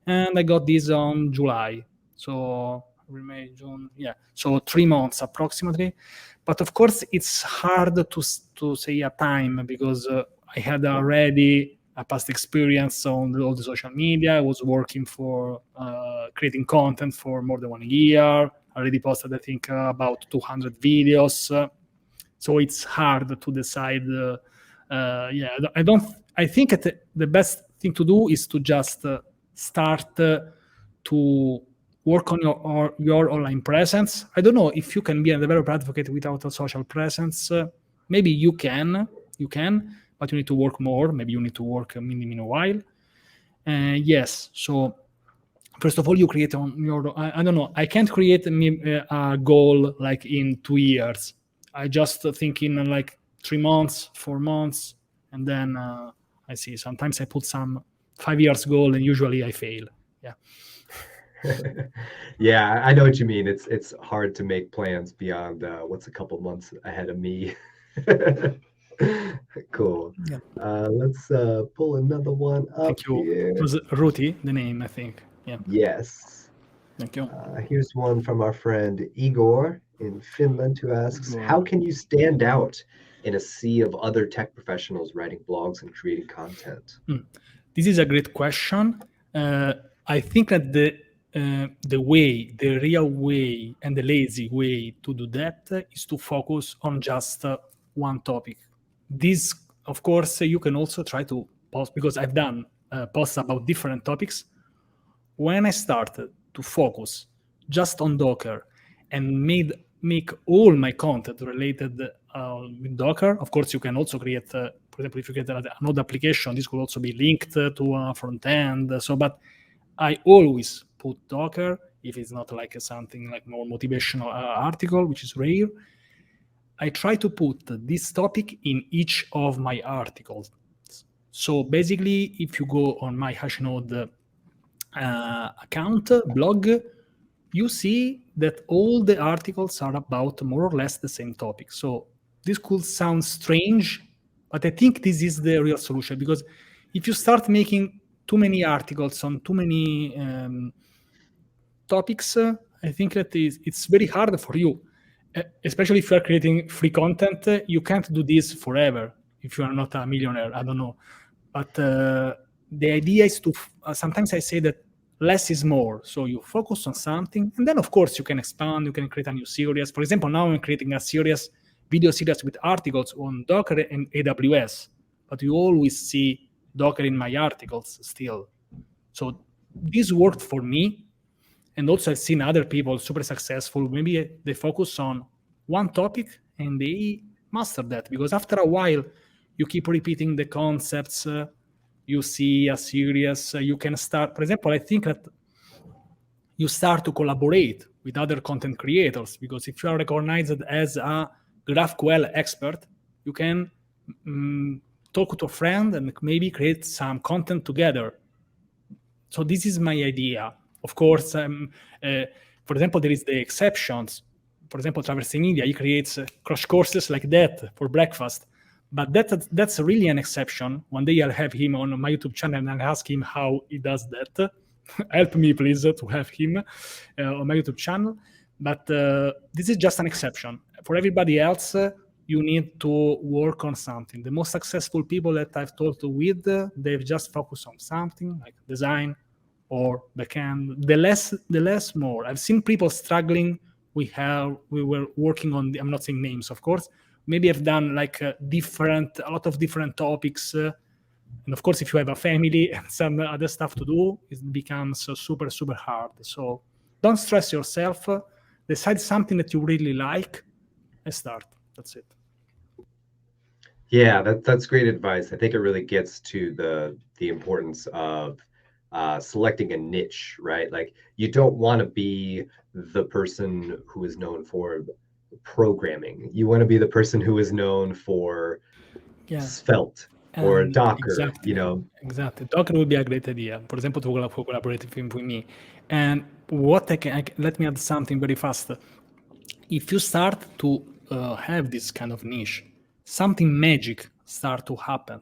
And I got this on July. So May, June, yeah. So 3 months approximately. But of course, it's hard to say a time because I had already a past experience on all the social media. I was working for creating content for more than 1 year. I already posted, I think, about 200 videos. So it's hard to decide. I think the best thing to do is to just start to work on your online presence. I don't know if you can be a developer advocate without a social presence. Maybe you can, but you need to work more. Maybe you need to work in a while. Yes. So first of all, you create on your. I don't know. I can't create a goal like in 2 years. I just think in like 3 months, 4 months, and then I see. Sometimes I put some 5 years goal, and usually I fail. Yeah. Yeah, I know what you mean. It's hard to make plans beyond what's a couple months ahead of me. Cool. Yeah. Let's pull another one up Thank you. here. It was Ruti, the name, I think. Yeah. Yes. Thank you. Here's one from our friend Igor in Finland who asks, Igor. how can you stand out in a sea of other tech professionals writing blogs and creating content? This is a great question. I think that the real way and the lazy way to do that is to focus on just one topic. This, of course, you can also try to post, because I've done posts about different topics. When I started to focus just on Docker and make all my content related with Docker, of course, you can also create, for example, if you get another application, this could also be linked to a front end. But I always put Docker, if it's not like something like more motivational article, which is rare. I try to put this topic in each of my articles. So basically, if you go on my Hashnode account, blog, you see that all the articles are about more or less the same topic. So this could sound strange, but I think this is the real solution, because if you start making too many articles on too many topics, I think that it's very hard for you, especially if you are creating free content. You can't do this forever if you are not a millionaire. I don't know. But the idea is to, sometimes I say that less is more. So you focus on something, and then of course you can expand, you can create a new series. For example, now I'm creating a video series with articles on Docker and AWS, but you always see Docker in my articles still. So this worked for me. And also I've seen other people super successful. Maybe they focus on one topic and they master that, because after a while you keep repeating the concepts, you see a series, you can start, for example, I think that you start to collaborate with other content creators, because if you are recognized as a GraphQL expert, you can talk to a friend and maybe create some content together. So this is my idea. Of course, for example, there is the exceptions. For example, Traverse Media, he creates crash courses like that for breakfast. But that's really an exception. One day I'll have him on my YouTube channel and I'll ask him how he does that. Help me, please, to have him on my YouTube channel. But this is just an exception. For everybody else, you need to work on something. The most successful people that I've talked with, they've just focused on something like design or backend. The less more. I've seen people struggling. We were working on, I'm not saying names, of course. Maybe I've done like a lot of different topics. And of course, if you have a family and some other stuff to do, it becomes super, super hard. So don't stress yourself. Decide something that you really like and start. That's it. Yeah, that's great advice. I think it really gets to the importance of selecting a niche, right? Like you don't want to be the person who is known for programming. You want to be the person who is known for Svelte or Docker, exactly, you know? Exactly. Docker would be a great idea, for example, to collaborate with me. And what let me add something very fast. If you start to have this kind of niche, something magic start to happen.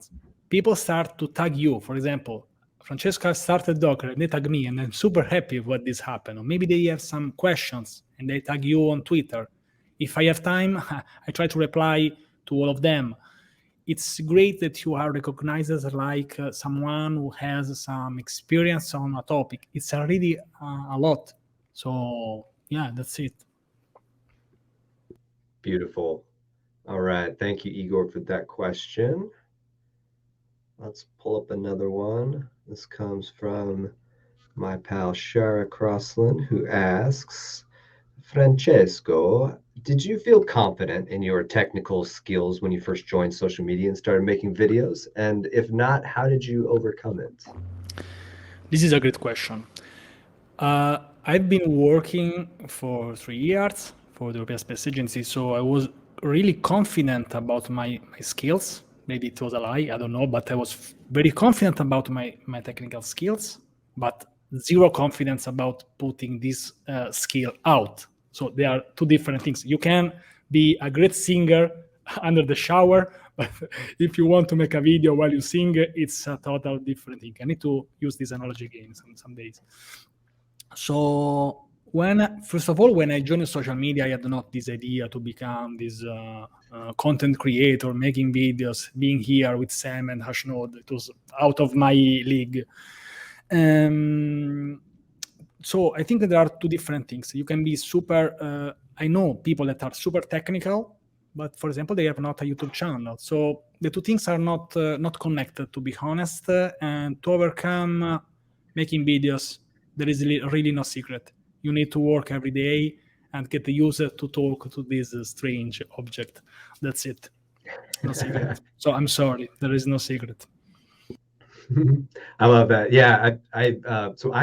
People start to tag you. For example, Francesco started Docker and they tag me, and I'm super happy what this happened. Or maybe they have some questions and they tag you on Twitter. If I have time, I try to reply to all of them. It's great that you are recognized as like someone who has some experience on a topic. It's already a lot. So yeah, that's it. Beautiful. All right. Thank you, Igor, for that question. Let's pull up another one. This comes from my pal Shara Crossland, who asks, Francesco, did you feel confident in your technical skills when you first joined social media and started making videos? And if not, how did you overcome it? This is a great question. I've been working for 3 years for the European Space Agency, so I was really confident about my skills. Maybe it was a lie, I don't know, but I was very confident about my technical skills, but zero confidence about putting this skill out. So they are two different things. You can be a great singer under the shower, But if you want to make a video while you sing, it's a total different thing. I need to use this analogy again some days. So first of all, when I joined social media, I had not this idea to become this content creator, making videos, being here with Sam and Hashnode. It was out of my league. So I think that there are two different things. You can be super, I know people that are super technical, but for example, they have not a YouTube channel. So the two things are not connected, to be honest. And to overcome making videos, there is really no secret. You need to work every day and get the user to talk to this strange object. That's it. No secret. So I'm sorry, there is no secret. I love that. Yeah, so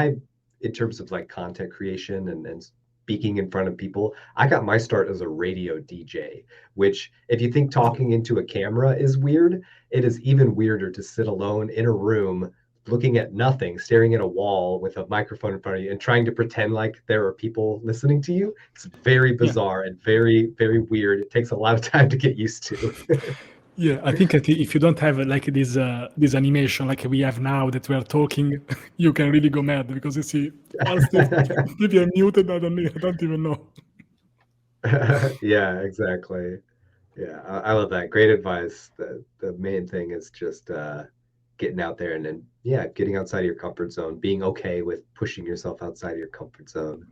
in terms of like content creation and speaking in front of people, I got my start as a radio DJ, which if you think talking into a camera is weird, it is even weirder to sit alone in a room looking at nothing, staring at a wall with a microphone in front of you and trying to pretend like there are people listening to you. It's very bizarre and very, very weird. It takes a lot of time to get used to. Yeah, I think if you don't have like this animation like we have now that we are talking, you can really go mad because you see, if you're muted, I don't even know. Yeah, exactly. Yeah, I love that. Great advice. The main thing is just getting out there and then, getting outside of your comfort zone, being okay with pushing yourself outside of your comfort zone.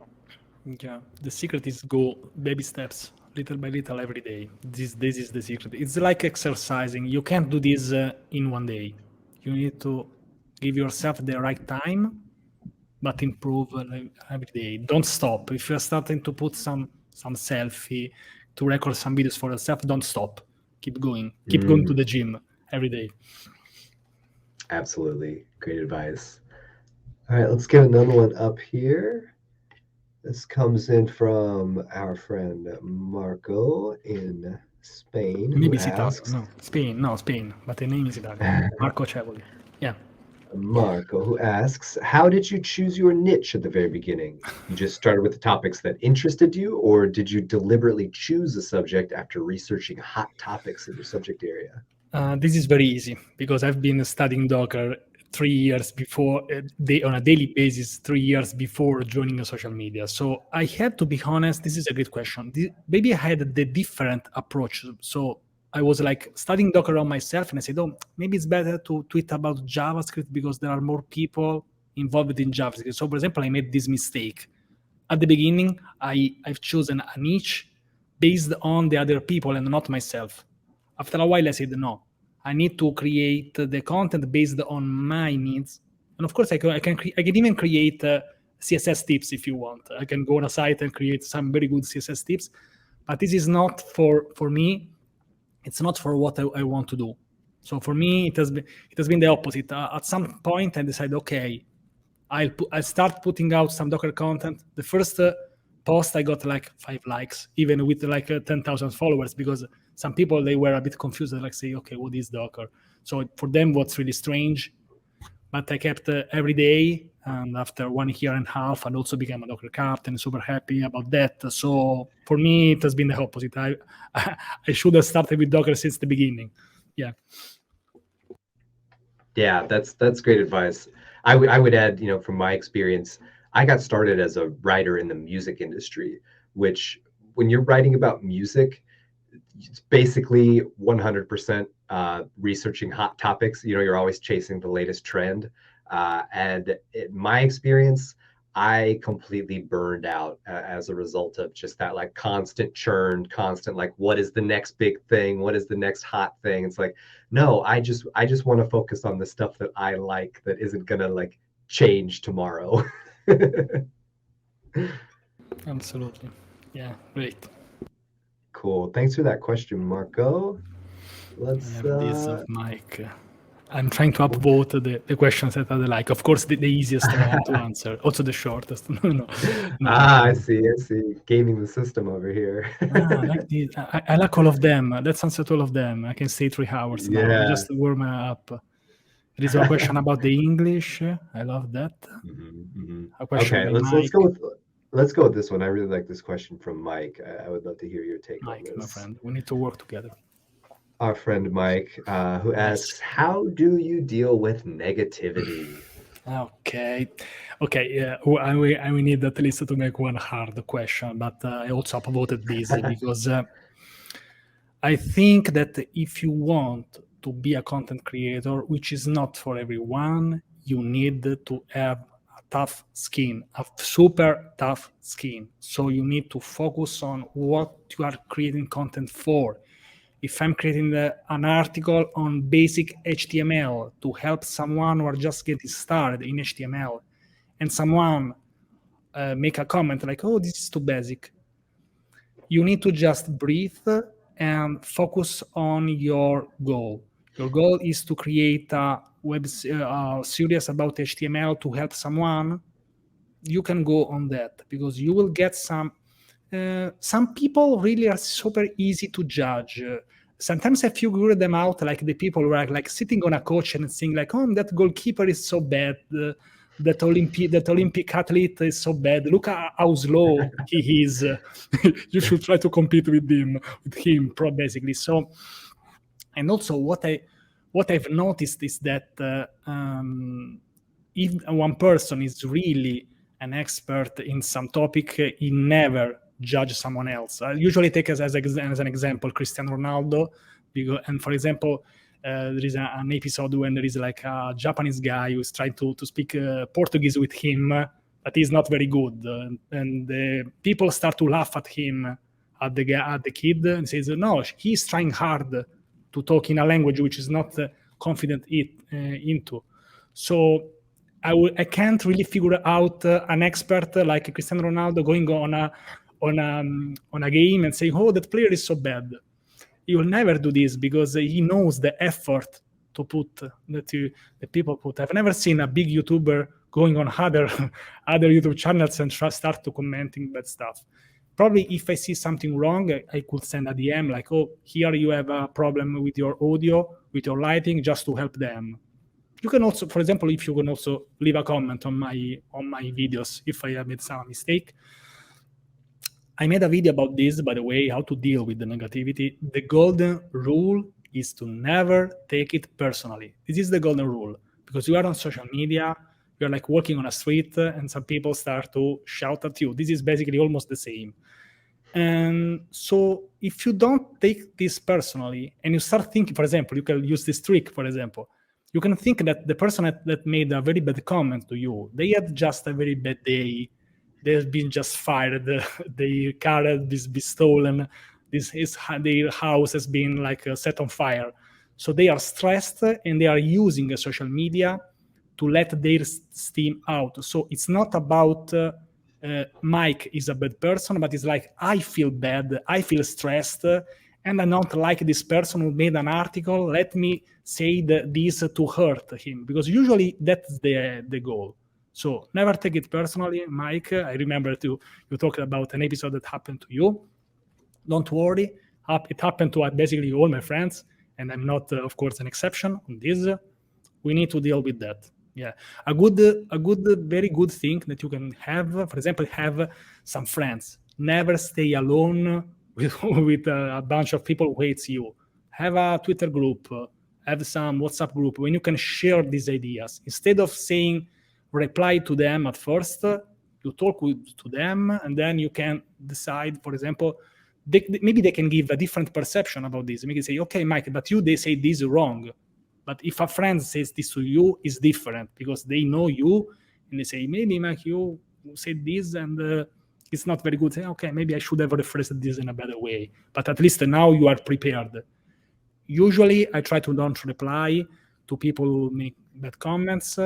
Yeah, the secret is go baby steps, little by little every day. This is the secret. It's like exercising. You can't do this in one day. You need to give yourself the right time, but improve every day. Don't stop. If you're starting to put some selfie, to record some videos for yourself, don't stop. Keep going. Keep going to the gym every day. Absolutely. Great advice. All right, let's get another one up here. This comes in from our friend Marco in Spain. Maybe it's Italian. No, Spain, but the name is Italian. Marco Cevoli. Yeah. Marco, who asks, how did you choose your niche at the very beginning? You just started with the topics that interested you, or did you deliberately choose a subject after researching hot topics in your subject area? This is very easy because I've been studying Docker 3 years before, on a daily basis, 3 years before joining social media. So I had to be honest, this is a great question. Maybe I had the different approach. So I was like studying Docker on myself and I said, maybe it's better to tweet about JavaScript because there are more people involved in JavaScript. So for example, I made this mistake. At the beginning, I've chosen a niche based on the other people and not myself. After a while, I said, no, I need to create the content based on my needs. And of course, I can even create CSS tips if you want. I can go on a site and create some very good CSS tips. But this is not for me. It's not for what I want to do. So for me, it has been the opposite. At some point, I decided, okay, I'll start putting out some Docker content. The first post, I got like 5 likes, even with like 10,000 followers, because some people, they were a bit confused, like say, okay, what is Docker? So for them, what's really strange. But I kept every day, and after 1.5 years, I also became a Docker captain, super happy about that. So for me, it has been the opposite. I should have started with Docker since the beginning. Yeah. Yeah, that's great advice. I would add, from my experience, I got started as a writer in the music industry, which when you're writing about music, it's basically 100% researching hot topics. You're always chasing the latest trend. And in my experience, I completely burned out as a result of just that like constant churn, constant like, what is the next big thing? What is the next hot thing? It's like, no, I just want to focus on the stuff that I like that isn't gonna like change tomorrow. Absolutely. Yeah, great. Cool. Thanks for that question, Marco. Let's this of Mike. I'm trying to upvote the questions that I like. Of course, the easiest one to answer, also the shortest. No. I see. Gaming the system over here. I like this. I like all of them. Let's answer to all of them. I can stay 3 hours now. I just warm up. There is a question about the English. I love that. A question Okay, let's go with this one. I really like this question from Mike. I would love to hear your take on this. Mike, my friend, we need to work together. our friend Mike, who asks, Yes. how do you deal with negativity? Okay. Okay. Yeah. I will need at least to make one hard question, but I also upvoted this because I think that if you want to be a content creator, which is not for everyone, you need to have a tough skin, a super tough skin. So you need to focus on what you are creating content for. If I'm creating an article on basic HTML to help someone who are just getting started in HTML, and someone make a comment like, "Oh, this is too basic," you need to just breathe and focus on your goal. Your goal is to create a web series about HTML to help someone. You can go on that because you will get some people really are super easy to judge. Sometimes I figure them out like the people who are like sitting on a couch and saying like, "Oh, that goalkeeper is so bad. That Olympic athlete is so bad. Look how slow he is. You should try to compete with him, basically." So, and also what I've noticed is that if one person is really an expert in some topic, he never judge someone else. I usually take as an example Cristiano Ronaldo, because, and for example, there is an episode when there is like a Japanese guy who's trying to speak Portuguese with him, but he's not very good, and people start to laugh at him, at the kid, and says, "No, he's trying hard to talk in a language which is not confident into." So I can't really figure out an expert like Cristiano Ronaldo going on a game and saying, "Oh, that player is so bad." He will never do this because he knows the effort to put that people put. I've never seen a big YouTuber going on other other YouTube channels and start to commenting bad stuff. Probably if I see something wrong, I could send a DM like, "Oh, here you have a problem with your audio, with your lighting," just to help them. You can also, for example, if you can also leave a comment on my videos if I have made some mistake. I made a video about this, by the way, how to deal with the negativity. The golden rule is to never take it personally. This is the golden rule because you are on social media, you're like walking on a street, and some people start to shout at you. This is basically almost the same. And so if you don't take this personally and you start thinking, for example, you can use this trick, for example, you can think that the person that made a very bad comment to you, they had just a very bad day, they've been just fired, their car has been stolen, their house has been like set on fire. So they are stressed and they are using social media to let their steam out. So it's not about Mike is a bad person, but it's like, I feel bad, I feel stressed, and I don't like this person who made an article. Let me say this to hurt him, because usually that's the goal. So never take it personally, Mike. I remember you talked about an episode that happened to you. Don't worry, it happened to basically all my friends, and I'm not, of course, an exception on this. We need to deal with that. Yeah, a good, very good thing that you can have, for example, have some friends. Never stay alone with a bunch of people who hates you. Have a Twitter group, have some WhatsApp group when you can share these ideas. Instead of saying reply to them at first, you talk to them, and then you can decide, for example, maybe they can give a different perception about this. Maybe say, okay, Mike, but they say this wrong. But if a friend says this to you, it's different because they know you and they say, maybe Mike, you said this and it's not very good. Say, okay, maybe I should have rephrased this in a better way. But at least now you are prepared. Usually I try to don't reply to people who make bad comments.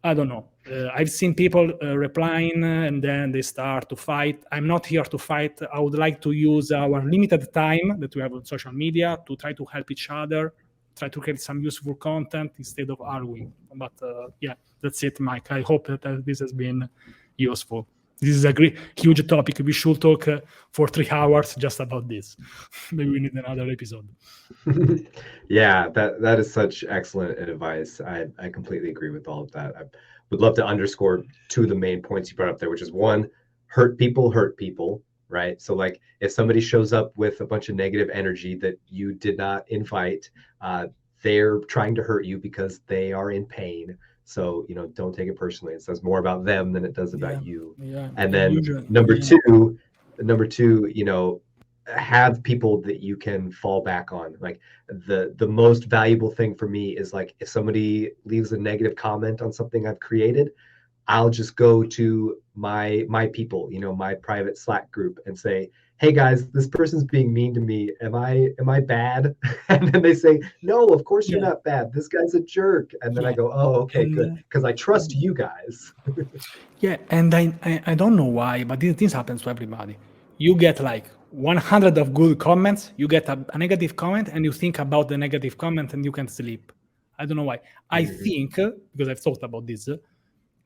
I don't know. I've seen people replying and then they start to fight. I'm not here to fight. I would like to use our limited time that we have on social media to try to help each other, try to create some useful content instead of arguing. But yeah, that's it, Mike. I hope that this has been useful. This is a huge topic. We should talk for 3 hours just about this. Maybe we need another episode. Yeah, that is such excellent advice. I completely agree with all of that. I would love to underscore two of the main points you brought up there, which is one, hurt people, right? So like if somebody shows up with a bunch of negative energy that you did not invite, they're trying to hurt you because they are in pain. So, don't take it personally. It says more about them than it does Yeah, about you. yeah. And And then usually, number yeah, two, have people that you can fall back on. Like the most valuable thing for me is like if somebody leaves a negative comment on something I've created, I'll just go to my people, my private Slack group and say, "Hey guys, this person's being mean to me. Am I bad?" And then they say, "No, of course you're yeah, not bad. This guy's a jerk." And then I yeah. go, "Oh, okay, And good, because I trust you guys." yeah, and I don't know why, but this happens to everybody. You get like 100 of good comments, you get a negative comment, and you think about the negative comment, and you can't sleep. I don't know why. I Mhm. think because I've thought about this.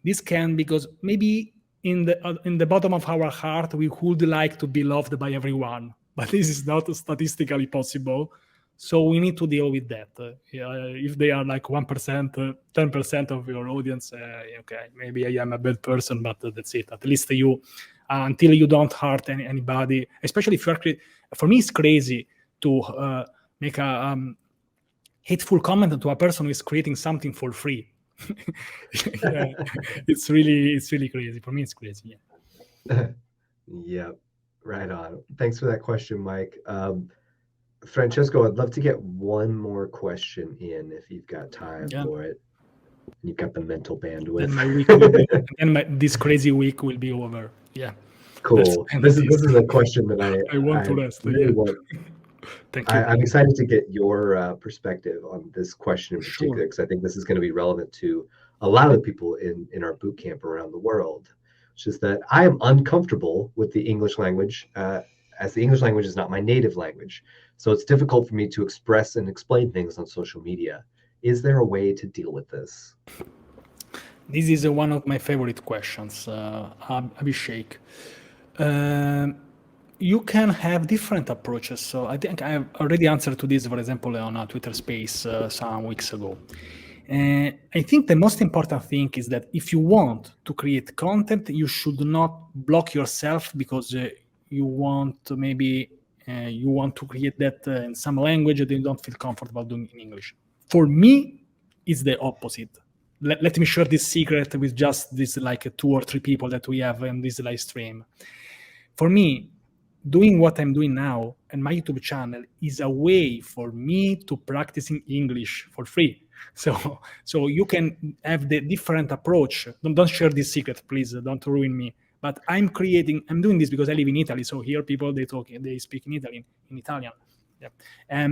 This can because maybe in the bottom of our heart we would like to be loved by everyone, but this is not statistically possible. So we need to deal with that. If they are like 1%, 10% of your audience, okay, maybe I am a bad person, but that's it. At least you, until you don't hurt anybody, especially if you are. For me, it's crazy to make a hateful comment to a person who is creating something for free. Yeah, it's really crazy. For me, it's crazy. Yeah. Yep, right on. Thanks for that question, Mike. Francesco, I'd love to get one more question in if you've got time Yeah. for it. You've got the mental bandwidth. Then my week will be. This crazy week will be over. Yeah. That's Cool. and This it is is. this is a question that I want I to rest. really Yeah. want. Thank you. I'm excited to get your perspective on this question in Sure. particular because I think this is going to be relevant to a lot of the people in our boot camp around the world. Which is that I am uncomfortable with the English language, as the English language is not my native language, so it's difficult for me to express and explain things on social media. Is there a way to deal with this? This is one of my favorite questions, Abhishek. Um, you can have different approaches. So I think I have already answered to this, for example, on a Twitter space some weeks ago. I think the most important thing is that if you want to create content, you should not block yourself because you want to maybe you want to create that in some language that you don't feel comfortable doing in English. For me, it's the opposite. Let me share this secret with just this like 2 or 3 people that we have in this live stream. For me, doing what I'm doing now and my YouTube channel is a way for me to practicing English for free. So you can have the different approach. Don't share this secret, please. Don't ruin me. But I'm doing this because I live in Italy. So here people they speak in Italian. Yeah.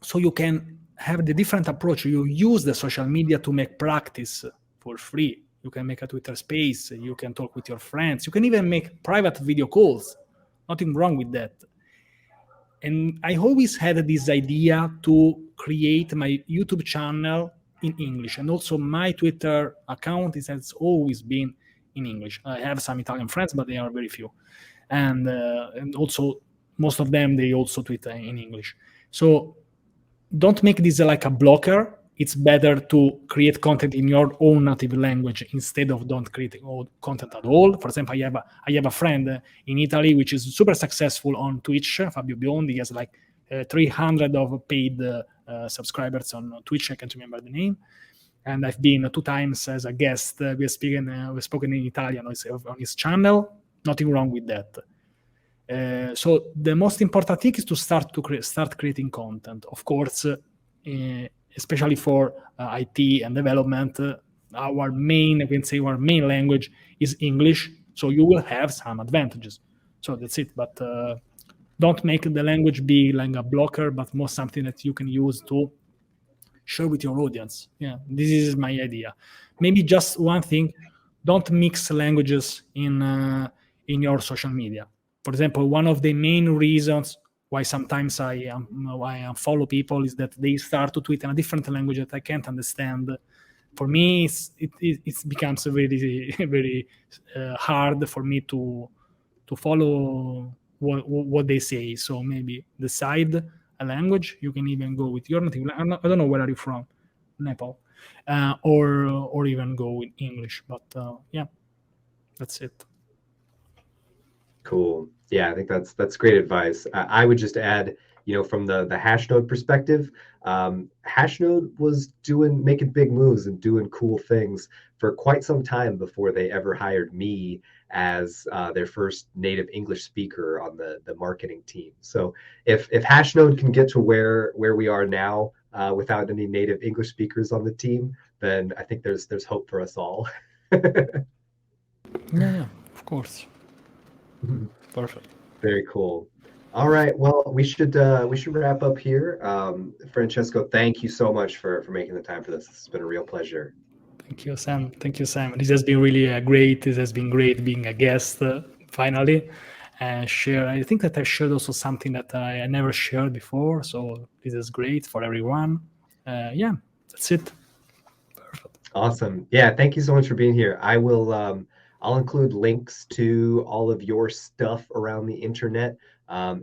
So you can have the different approach. You use the social media to make practice for free. You can make a Twitter space. You can talk with your friends. You can even make private video calls. Nothing wrong with that. And I always had this idea to create my YouTube channel in English. And also my Twitter account has always been in English. I have some Italian friends, but they are very few. And also most of them, they also tweet in English. So don't make this like a blocker. It's better to create content in your own native language instead of don't create content at all. For example, I have a friend in Italy which is super successful on Twitch, Fabio Biondi. He has like 300 of paid subscribers on Twitch. I can't remember the name. And I've been 2 times as a guest. We've spoken in Italian on his channel. Nothing wrong with that. So the most important thing is to start creating content. Of course, especially for IT and development, our main language is English. So you will have some advantages. So that's it. But don't make the language be like a blocker, but more something that you can use to share with your audience. Yeah, this is my idea. Maybe just one thing: don't mix languages in your social media. For example, one of the main reasons why sometimes I follow people is that they start to tweet in a different language that I can't understand. For me, it becomes very very hard for me to follow what they say. So maybe decide a language. You can even go with your native. I don't know where are you from, Nepal, or even go with English. But yeah, that's it. Cool. Yeah, I think that's great advice. I would just add, from the Hashnode perspective, Hashnode was making big moves and doing cool things for quite some time before they ever hired me as their first native English speaker on the marketing team. So if Hashnode can get to where we are now without any native English speakers on the team, then I think there's hope for us all. Yeah, of course. Perfect. Very cool. All right. Well, we should wrap up here. Francesco, thank you so much for making the time for this. This has been a real pleasure. Thank you, Sam. Thank you, Sam. This has been really great. This has been great being a guest finally. And share. I think that I shared also something that I never shared before. So this is great for everyone. Yeah, that's it. Perfect. Awesome. Yeah, thank you so much for being here. I'll include links to all of your stuff around the internet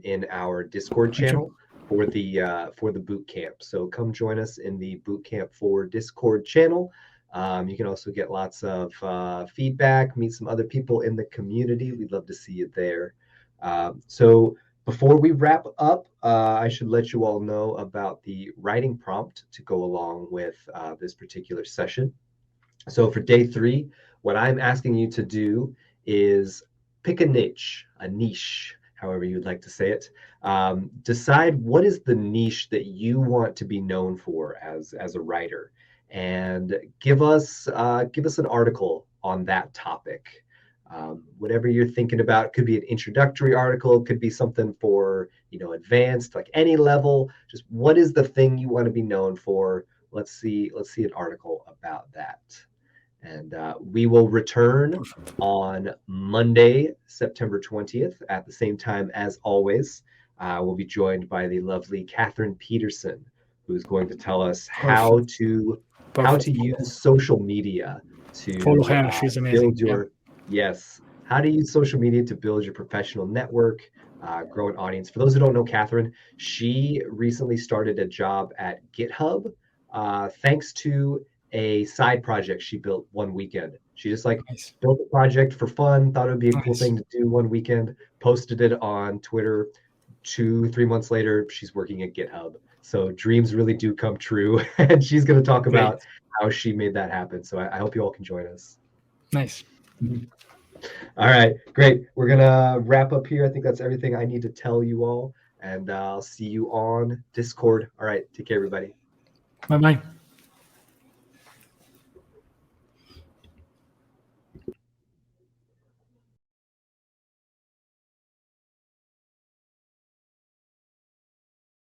in our Discord Thank channel you. for the boot camp. So come join us in the boot camp for Discord channel. You can also get lots of feedback, meet some other people in the community. We'd love to see you there. So before we wrap up, I should let you all know about the writing prompt to go along with this particular session. So for day 3, what I'm asking you to do is pick a niche, however you'd like to say it. Decide what is the niche that you want to be known for as a writer, and give us an article on that topic. Whatever you're thinking about, it could be an introductory article, it could be something for advanced, like any level. Just what is the thing you want to be known for? Let's see an article about that. And we will return on Monday, September 20th at the same time as always. We'll be joined by the lovely Catherine Peterson, who's going to tell us how to use social media to follow her. She's amazing. how to use social media to build your professional network, grow an audience. For those who don't know Catherine, she recently started a job at GitHub thanks to a side project she built one weekend. She just Nice. built a project for fun, thought it would be a cool Nice. thing to do one weekend, posted it on Twitter. 2-3 months later, she's working at GitHub. So dreams really do come true. And she's going to talk about how she made that happen. So I hope you all can join us. Nice. All right, great. We're going to wrap up here. I think that's everything I need to tell you all. And I'll see you on Discord. All right, take care, everybody. Bye-bye.